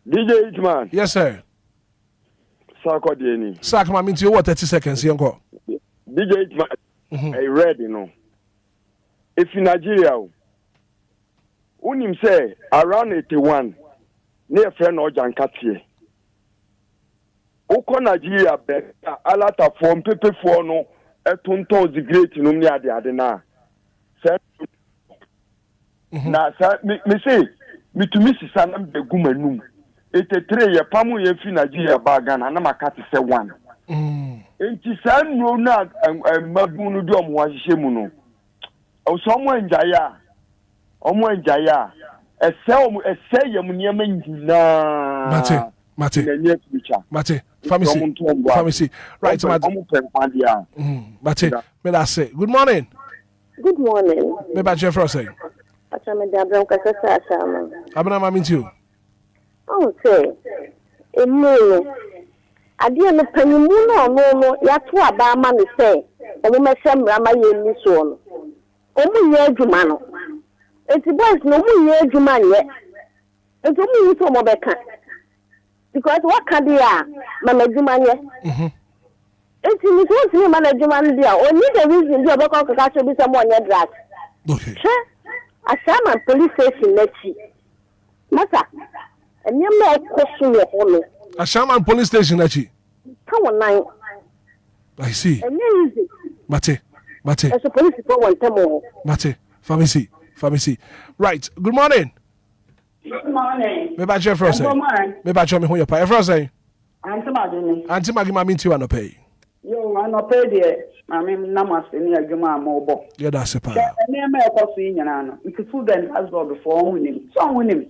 S2: DJ Hitman.
S1: Yes sir.
S2: Sako Deni.
S1: Sako ma minti what 30 seconds yanko.
S2: DJ Hitman. I read if in Nigeria unim say around 81 near friend or Jankatie. Oko Nigeria better alata form pepe for no etunto the great numia de adena. Na sa me say me to miss sanam de gumanum. Ete 3 ye pamu ye fi Nigeria bagana na makati se 1. Enti san no na mabunu do mo ahye mu no. O so mo enjaya. Omo enjaya. Ese ye mu niam nyina.
S1: Mate. Pharmacy. Right, Mate. Me that say. Good morning.
S17: Good morning.
S1: Me ba Jeff Ross say.
S17: Achame da bron kasa asama.
S1: Abena ma minti o.
S17: Oh say. Emu. Ade no panimu no ya to aba ma ne say. Omo mesem ma ye ni so no. Omu ye adwuma no. Enti boys no mu ye adwuma ye. Enti omu yi to mo beka. Because what can be mama jumanye? It's in this one, man, Juman dear. Only the reason you have a catch be someone your drag.
S1: Okay.
S17: A Shaman police station, let's see. Massa, and you may question your home.
S1: A Shaman police station, let's see.
S17: Come on, 9.
S1: I see.
S17: And easy.
S1: Mate.
S17: As a police for one time.
S1: Mate. Pharmacy. Right. Good morning.
S18: Good morning.
S1: Me ba Jeff Ross. Me ba Chomi Hoya Pa. Efro say. Auntie Maggie ma minti wa no pay.
S18: Yo, I no pay there. Mami namase ni adwuma amobo.
S1: Yeah, that's it pa.
S18: Ene me ekoso nyina no. Ntifu den has go before hunim. So hunim.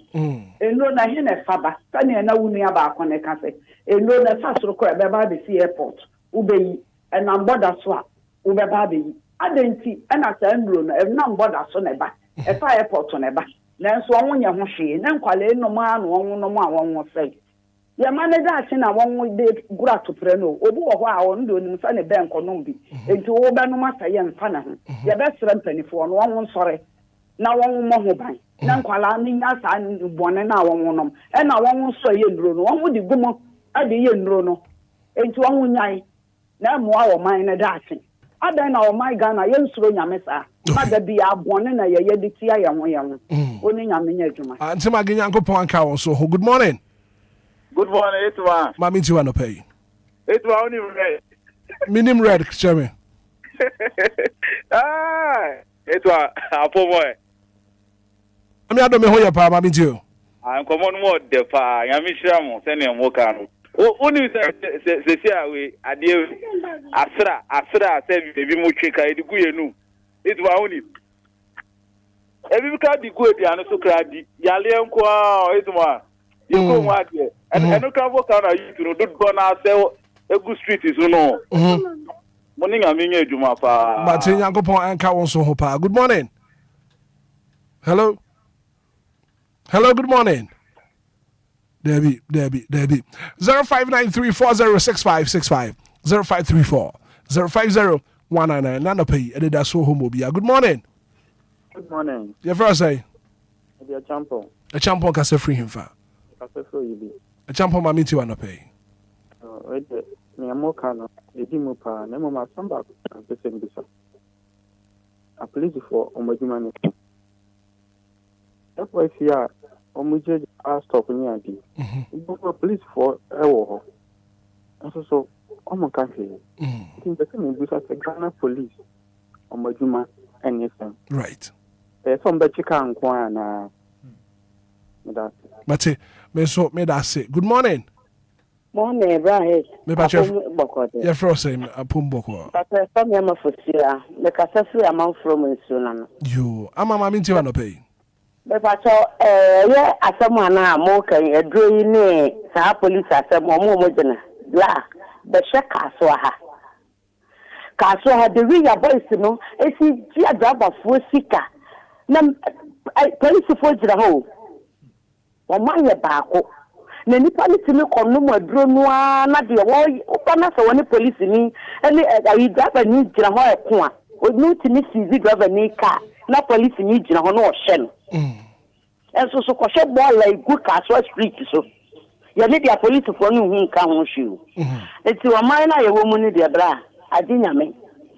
S18: Eno na he na faba. Tani na wunu aba akone ka se. Eno na fasoro ko be ba be see airport. Ubeyi. Ena border so a ube ba be yi. Adenti ena sa ndro no ena border so na ba. E fa airport na ba. Nanso onwunye ho hwe na nkwale no ma no onwo a wonwo sei ya manager ati na wonwo de gura to pre no obu wo ho a won do nim sa ne ben kono bi enti wo be no masa ye mfa na ho ya be sere mpanifo no wonwo sore na wonwo mo ho ban na nkwala ni nya sa bone na wonwo nom e na wonwo so ye nduro no wonwo di gumo ade ye nduro no enti wonwo nyai na mo a wo man na da ati adan na o my Ghana ye nsuro nyame sa ma bi abone na ye de tia ye ho oni nyame nya adwuma
S1: anti magi nyankopon anka won so good morning.
S19: Good morning, Hitman.
S1: Ma minti wa no pay.
S19: Hitman only red.
S1: Minim red, Jeremy.
S19: Hitman, apo boy.
S1: Ami ado me ho ya pa ma minti o.
S19: An common mo de pa, nyame hira mo se ne mo ka no. Oni se we ade asra se bi mo tweka edigu yenu. Hitman only. Ebi ka di go edi anu so kra di. Yale enko a Hitman. You go what here? And no can work out you know don't go na sell a good street is no. Morning ami adwuma pa.
S1: But Nyankopon anka won so ho pa. Good morning. Hello, good morning. Debbie. 0593406565 0534-050-199. Nana pay Anidaso Wɔhɔ. Good morning.
S20: Good morning.
S1: Your first say?
S20: A champion.
S1: A champion can say free him fa. A champion ma minti wa no pay.
S20: Me amoka no edi mu pa na mo ma samba pese mbisa. A police for omajuma ne. That's why fear omuje stop ni adi. But police for ewo ho. So omo kan fe. Tin pese mbisa se Ghana police omajuma anything.
S1: Right.
S20: Some be chika nkwa na that.
S1: Mate, me that say. Good morning.
S17: Morning, right.
S1: Me ba chef. Yeah, first say apumboko.
S17: But some yama for sia. The kasafri amount from insulana.
S1: You, ama ma minti wa no pay.
S17: Me ba cho yeah asamo na mo kan edro ni sa police asamo mo jena. La, be sheka so ha. kaso ha the real boys no esi dia driver fo sika na police fo jira ho o man ye baako na nipa ni timi kono mo aduro no na de wo na so woni police ni ene ayi driver ni jira ho eko a o no timi sizi driver ni car na police ni jira ho no o hye no enso so ko hye ball like good kaso street so ya ne dia police fo no hu nka ho hwe eti o man na ye wo mu ni de bra adi nyame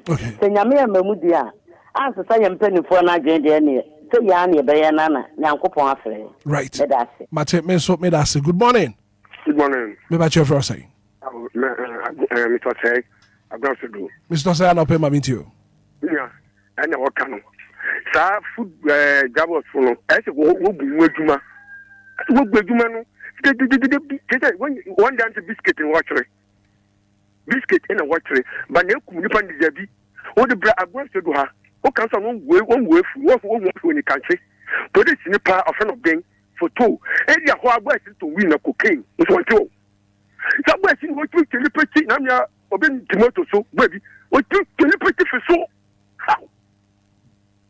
S1: okay
S17: se nyame ya mamu dia ansa sa yempe ni fo na agye de ne se ya na be ya na nyankopon afre
S1: right mate me so me da say good morning me ba chef for say
S16: Mr. Say agba so do
S1: Mr. Say na pay ma minti o
S16: ya ana wo kanu sa food jabos fo no e se wo bu adwuma wo bu adwuma no when one down to biscuit and water biscuit in a water but na ku nipa ndi jabi wo de bra agwa so do ha o kan so won we fu ni country police ni pa of no ben for two e dia ho agwa to win na cocaine so want to so agwa si wo tu telepathy na mia oben timoto so baby wo tu telepathy for so how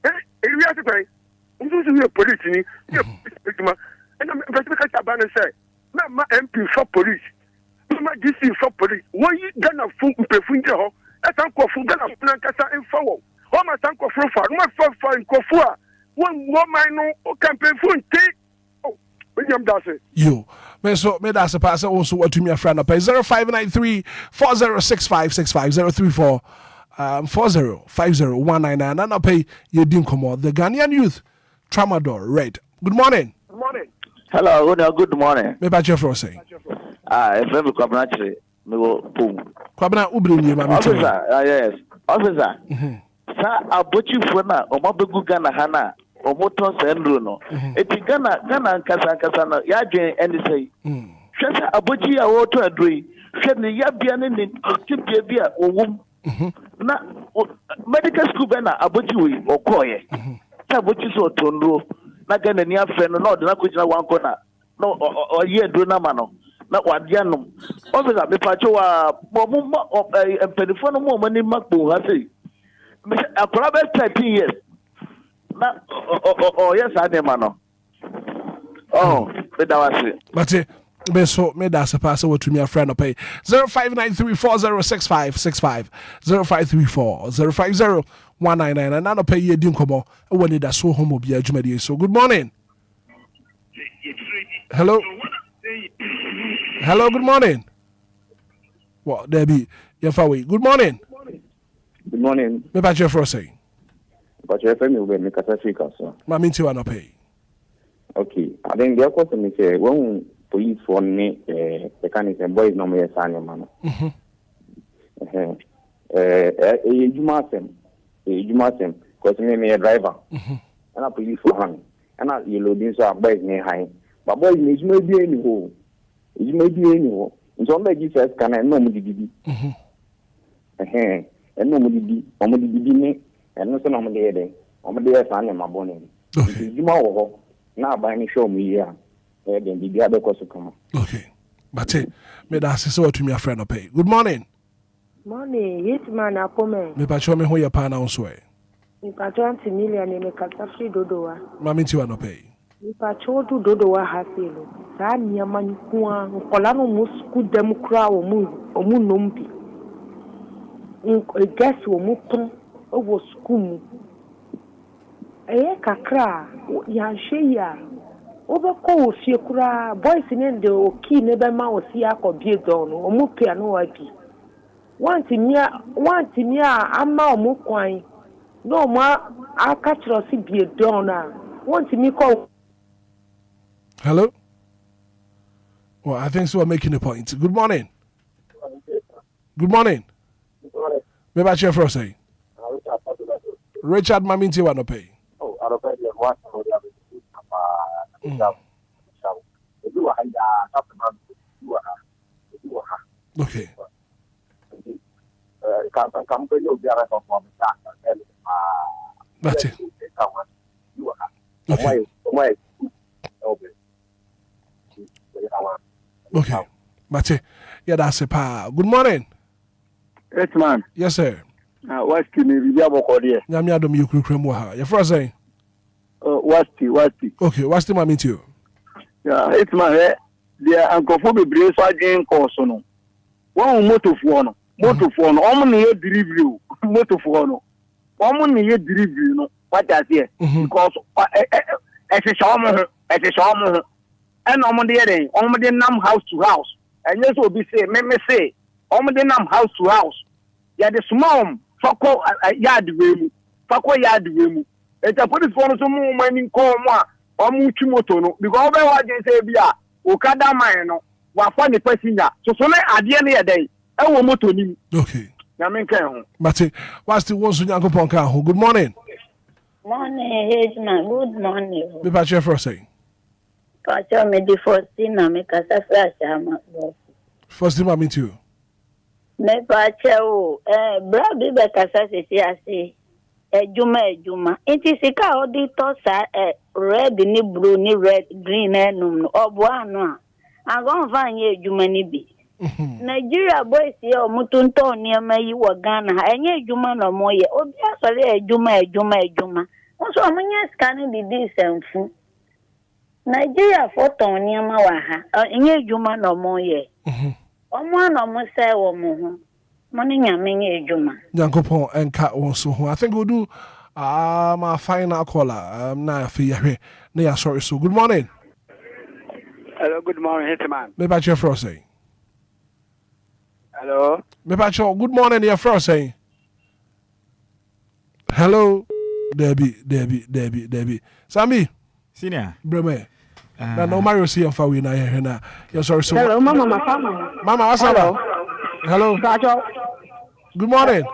S16: e wi ase kai unso so police ni ma and I'm about to say ma MP for police ma DC for police what you gonna fool perfume ho that's uncle for gonna plan kasa in forward o ma sanko for ma for in kofua one woman no campaign for take oh William Dasse
S1: yo me so me da se pass also what to me a friend up 0593 406565 034 405019 and I pay you din come the Ghanaian youth Tramadol red good morning
S21: hello good morning
S1: me ba chef say
S21: if we come naturally me go boom
S1: kwabna ubri ni ma me
S21: officer yes officer sa abochi fo na o ma begu Ghana ha na o moto sendro no eti Ghana nkasa no ya dwen eni sei hwe sa abochi ya wo to adroi hwe ne ya bia ne ne tibia bia owum na medical school be na abochi we okoye sa abochi so tondro na Ghana ni afre no na na kujina wanko na no o ye dro na ma no na wadianom officer me pacho wa mo empedifo no mo mani makpo ha sei me akora be 13 years na yes adema no me da wase
S1: but me so me da se pass what to me a friend no pay 0593406565 0534050199 and now pay ye din komo e woni da so homo bia adwumadi so good morning hello good morning what there be your way good morning me ba chef for say
S20: but your family will make a Africa so
S1: ma minti wa no pay
S20: okay I think the question is when police for me the kind of boys no me sign man Jumasem because me a driver and a police for hang and a yellow din so boys near high but boys may be any ho it may be any ho so me Jesus can I know me bibi and no me bibi me and no so no me dey o me dey sign my bonnet Juma wo na ba ni show me here then bibi abekoso kama
S1: okay but me da say what to me a friend no pay good morning
S22: Morning, Hitman akome.
S1: Me pa cho me ho ye pa na unso e.
S22: Me pa 20 million me kasa free dodowa.
S1: Ma minti wa no pay.
S22: Me pa cho du dodowa haselo. Sa niama nku a nkola no mu school dem kura wo mu nombi. Guess wo mu ton owo school mu. Kakra ya hwe ya. Obekọ wo fie kura boys ne de oki ne be ma wo si akobie don no mu pia no wa bi. Want me ama omu kwan no ma aka chiro si bie don na want me call
S1: hello well I think so we're making a point good morning me ba chef for say Richard Maminti wa no pay
S20: I don't pay the one for the
S1: okay
S20: company Obia from
S1: that's it okay but yeah that's a pa good morning
S6: Hitman
S1: yes sir
S6: Wasti ni bibi abokode.
S1: Nyame adom yukrukra mu ha. Your friend saying?
S6: Wasti.
S1: Okay, Wasti ma meet you.
S6: Yeah, Hitman he dia ankofo bebre so adwen course no. Won motofo no. Omo ne ye delivery o. Motofo no. Omo ne ye delivery no. What does here? Because e show mo. And omo de nam house to house. And yes obi say me say omo de nam house to house. Ya de small fako yard we mu. E ta police for so mo mani ko mo a omo twi moto no because obe wa je say bia okada man no wa fa ne passenger so ne ade ne ye den e wo moto ni.
S1: Okay.
S6: Na men kan ho.
S1: But what's the one so Nyankopon kan ho? Good morning.
S3: Morning, Hitman. Good morning.
S1: Me pa chef say.
S3: Pacho me di Faustina me kasa ama.
S1: Faustina meet you.
S3: Me pacho bra bi be kasa sisi ase. Ejuma. Inti sika odi to sa red ni blue ni red green enum no obo anu a. Agon fan ye ejuma ni bi. Nigeria boys ye omutunto niema yi wo Ghana enye ejuma no moye. Obi asole ejuma. Oso amunya scan di disemfu. Nigeria photo niema wa ha. Enye ejuma no moye. Omo no mo se wo mo ho. Mo ni nyame nye ejuma.
S1: Nyankopon enka won so ho. I think we'll do my final caller. Na fi yahwe. Na ya sorry so. Good morning.
S6: Hello, good morning, Hitman.
S1: Me pa chef say.
S6: Hello.
S1: Me pa chef, good morning, your friend saying. Hello. Debbie. Sammy.
S12: Senior.
S1: Breme. Na no Mario see am fa we na here na. You're sorry so.
S22: Hello, Mama.
S1: Mama, what's up? Hello.
S22: Pacho.
S1: Good morning.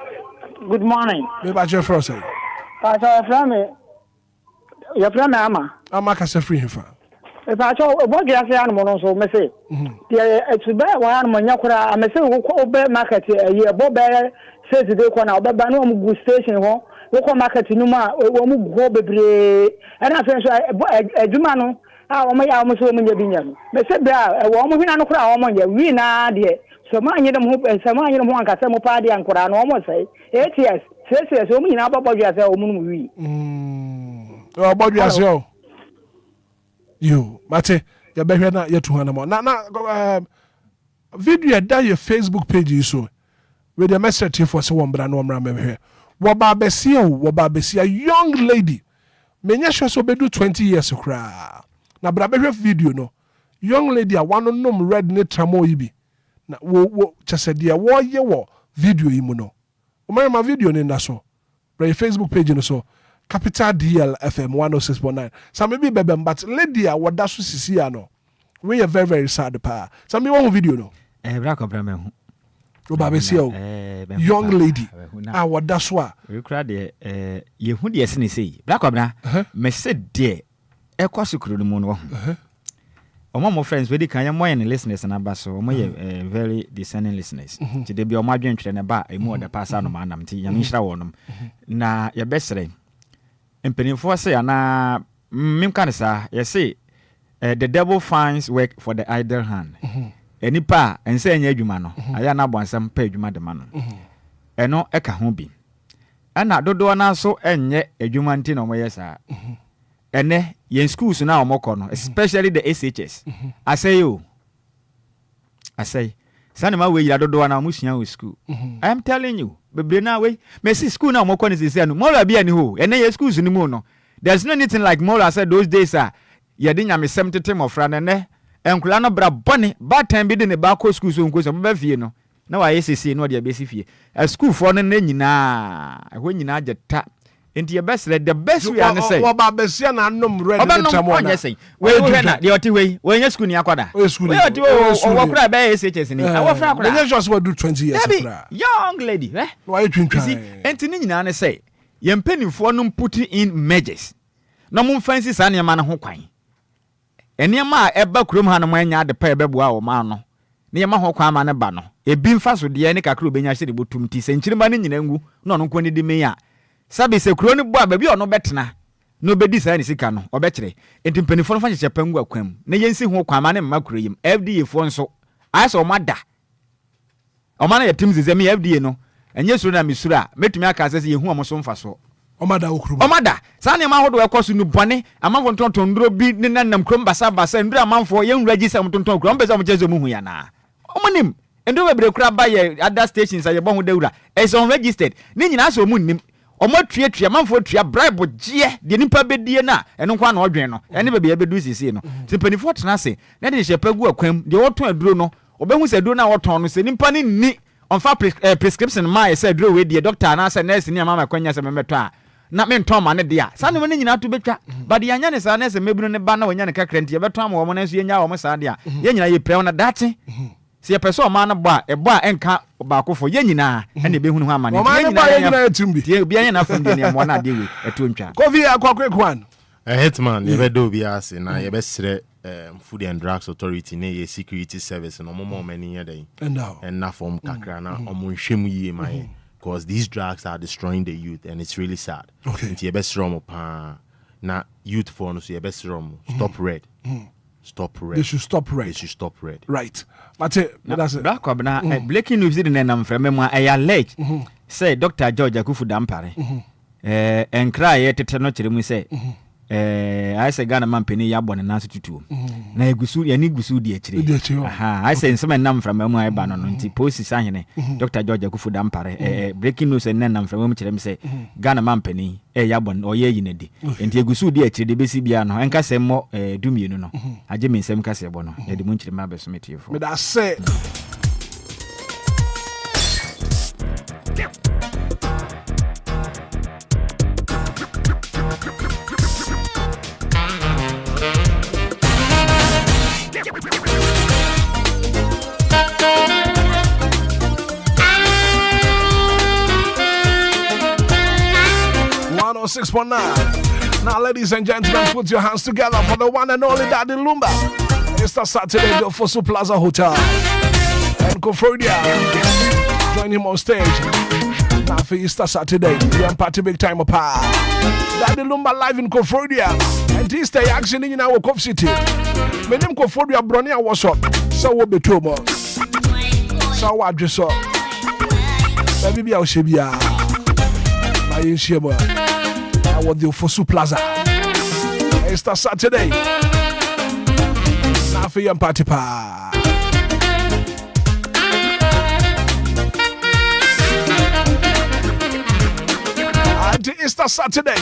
S22: Good morning.
S1: Me pa chef say.
S22: Pacho, your friend Ama.
S1: Ama ka se free him.
S22: Pacho, what do you say animal so me say? It's better one man yakura, I may say Obia market a year, Bob says the corner, but no good station home. Woko market numa wo go bebre ana fe so adwuma no a wo ya mo so mo nya binya me se bra wo mo hina no kura wo mo nya wi na de so ma anyi dem ho anka se mo pa de ankura no wo mo sai ATS se wo mo hina bobo ya se wo mo no wi
S1: o bobo ya se o you mate ya behwe na ya tuha na mo na video da your Facebook page so with the message for so one bra no mra me Wababesia, young lady. Menya sure so be do 20 years kra. Na brabe video no. Young lady a one no red ne tramo ibi. Na wo chese dia wo ye wo video imu no. O video ne na so. Bra Facebook page no so. Capital DLFM 106.9. Some maybe bebe but lady a wada so sisi ya no. We are very very sad pa. Some me one video no.
S12: Bra ko bra me hu.
S1: Young lady wada so a
S12: we kra de ye hu de se ne sei bra kwabna me se de e kwasukuru no mu no omo friends we dey kan ye moye ne listeners na ba so omo ye very discerning listeners ti de bi omo adwentwere ne ba emu oda pasa no manam ti ya minhira wonom na ye besere empenifo se ya na mimka ne sa ye say the devil finds work for the idle hand. Enipa ense enya adwuma no aya na abonsam pa adwuma de ma no eno eka ho bi ana dodo na so enye adwuma nti no moye sa ene yen schools na omoko no especially the SHS I say sanema we yira dodo na musua o school I am telling you bebre na we me see school na omoko ne sese no mola bia ni ho ene ye schools ni mu no there's no anything like mola said those days ye de nyame 70 mofra ne enkula no bra bone ba time bi de ne ba ko school so nko so ba fie no na wa yesese no de abesi fie a school for no na nyina ho nyina ageta enti ye best the best we are say
S1: wo ba besia na anom red ne tamo na
S12: we hwe na de oti we nya school ni akwada we oti wo kura ba SHS ni awo fra kura
S1: they just what do 20 years kura
S12: young lady
S1: why you twin
S12: enti ni nyina ne say ye mpanifo no put in measures no mo fancy sa ne ma na ho kwan eniema eba kurom ha no manya de pa ebeboa wo ma no ne yema ho kwa ma ne ba no ebi mfa so de ne kakro benya hye de botum ti senchirima ne nyina ngu no no nko ne de meya sabe se kuro ne bo ababi ono betena no bedi sa ne sika no obekire enti mpanifo no fa hye pangu akwam ne yensi ho kwa ma ne mma kuro yim FDA fo nso aso omada omana ya tim zezemi FDA no enye suro na misura metumi aka sɛ yehu ɔmo so mfa so
S1: omada okuru
S12: omada saa ne ma hodo ekoso nu bone amanfo tonton nduro bi ne nanam krom basa nduro amanfo ye register mo tonton krom pese mo chezo mu hu ya na omonim nduro bebre kura ba ye other stations aye bo hu dawura is unregistered ne nyina so mu nim omo tuatua amanfo tua bribe gye de nipa bedie na eno kwa na odwen no ene be bedu sisi no timpanifo tena se na de hyepa gu akwam de woton aduro no obehu se aduro na woton no se nipa ne ni onfa prescription ma se aduro we de doctor na se nurse ni amama kwanya se memeto a na me nton ma ne dia sa ne nyina to betwa but ya nya ne sa na se mebunu ne ba na wonya ne kakra nti ye beto am wo mo na so ye nya wo mo sa dia ye nyina ye pre na date se ye person ma na ba ebo a enka ba akofo ye nyina ene be hunu ho amane
S1: ye nyina etumbi
S12: tie obi anya na fam de ne mo na de we eto ntwa
S1: kofi akwakwan
S15: Hitman ye be do bi ase na ye be sre Food and Drugs Authority ne ye security service no mo many ye dey and na form kakra na omo hwem yi mai because these drugs are destroying the youth and it's really sad. Nti ye be srom pa na youth for no so ye be srom stop red. Stop red.
S1: They should stop red.
S15: They should stop red.
S1: Right. But that's it.
S12: Black Obna breaking news in nam from me I allege say Dr. George Akufu Dampare Enquires tete no kire mu say I say Ghana man penny ya bone na so tutu na egusu ya ni gusu di akire aha I say nsem nam from me ai ba no nti post sahene Dr. George Akufu Dampare breaking news en nam from me kire me say Ghana man penny ya bone oye yinedi nti egusu di akire de besi bia no enka sem mo dumienu no age me nsem kase bo no e de mu kire ma besometifo
S1: me da say Now, ladies and gentlemen, put your hands together for the one and only Daddy Lumba. It's the Saturday at the Fosu Plaza Hotel and Concordia. Join him on stage. Now for Easter Saturday, the party big time apart. Daddy Lumba live in Concordia. And this day action in our Cove City. My name Concordia Bronia was up. So we'll be two more. So what dress up? Baby, I'll show you. My inshima. I want the Fosu Plaza. It's the Saturday. Now for your party pa. It's the Saturday.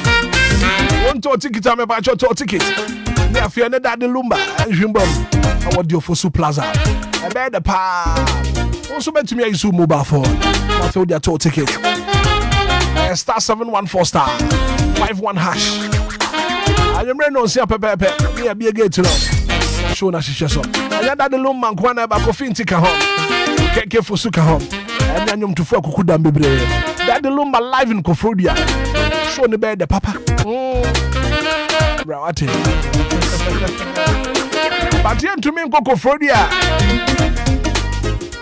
S1: One to ticket, I'm about your ticket. Near Fiona Daddy Lumba and Jimbom. I want the Fosu Plaza. I bet the pa. Also meant to me a Zoom mobile phone. I filled your tour ticket. Star 714 star 51 hash. I am ready on Sia Pepe. Me a be a gate to know. Show na shisha so. I had the Lumba and Kwana ba coffee tika home. Keke Fosu ka home. And then you to fuck kuda mbebre. That the Lumba live in Concordia. Show the bed the papa. Rawati. But yen to me in Concordia.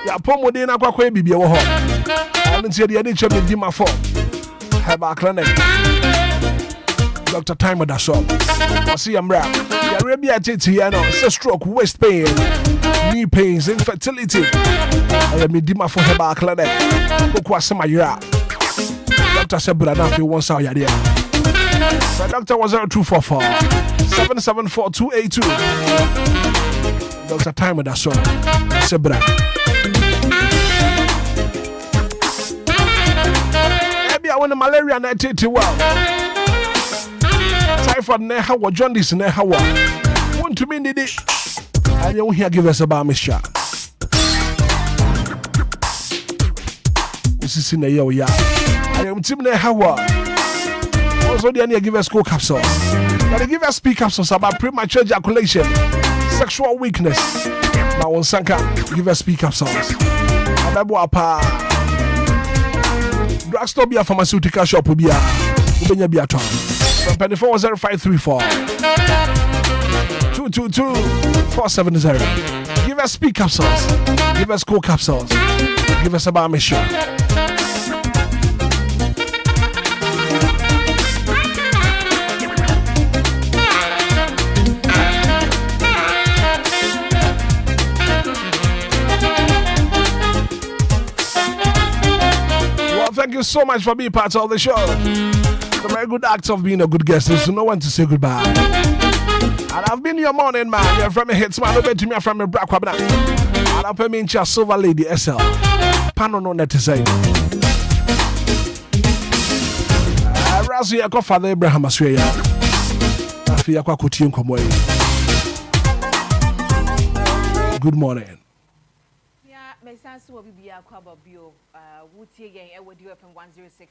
S1: Ya pomo de na kwa kwa bibi wo ho. And nti de ade cheme di ma for. Heba clinic. Dr. Anidaso Wɔhɔ. See Amra. Ya rebi atete here no. Say stroke, waist pain, knee pains, infertility. I me di ma for Heba clinic. Kokwa sema yira. Dr. Sebra na fi won sa ya there. The doctor was 0244 774282. Dr. Anidaso Sebra. I want malaria na tete well. Typhoid na hawa, jaundice na hawa. Want to me need it. And you here give us a bar mixture. This is in the yo ya. I am Tim na hawa. Also they need give us cool capsules. But they give us speak capsules about premature ejaculation, sexual weakness. Now on Sanka give us speak capsules. Adabu apa. Drugstore be a pharmaceutical shop will be a Ubenya be a tom. From 240534 222 470. Give us speak capsules. Give us cool capsules. Give us a bar mission. so much for being part of the show. It's a very good act of being a good guest is to know when to say goodbye. And I've been your morning man. You're from a Hitman. Over to me from a black woman. And I'll pay me in your silver lady SL. Pano no net to say. Razi yako Father Abraham Asweya. Afi yako kuti nkomwe. Good morning.
S4: Yeah, my son's will be a club of bio. DLFM 106.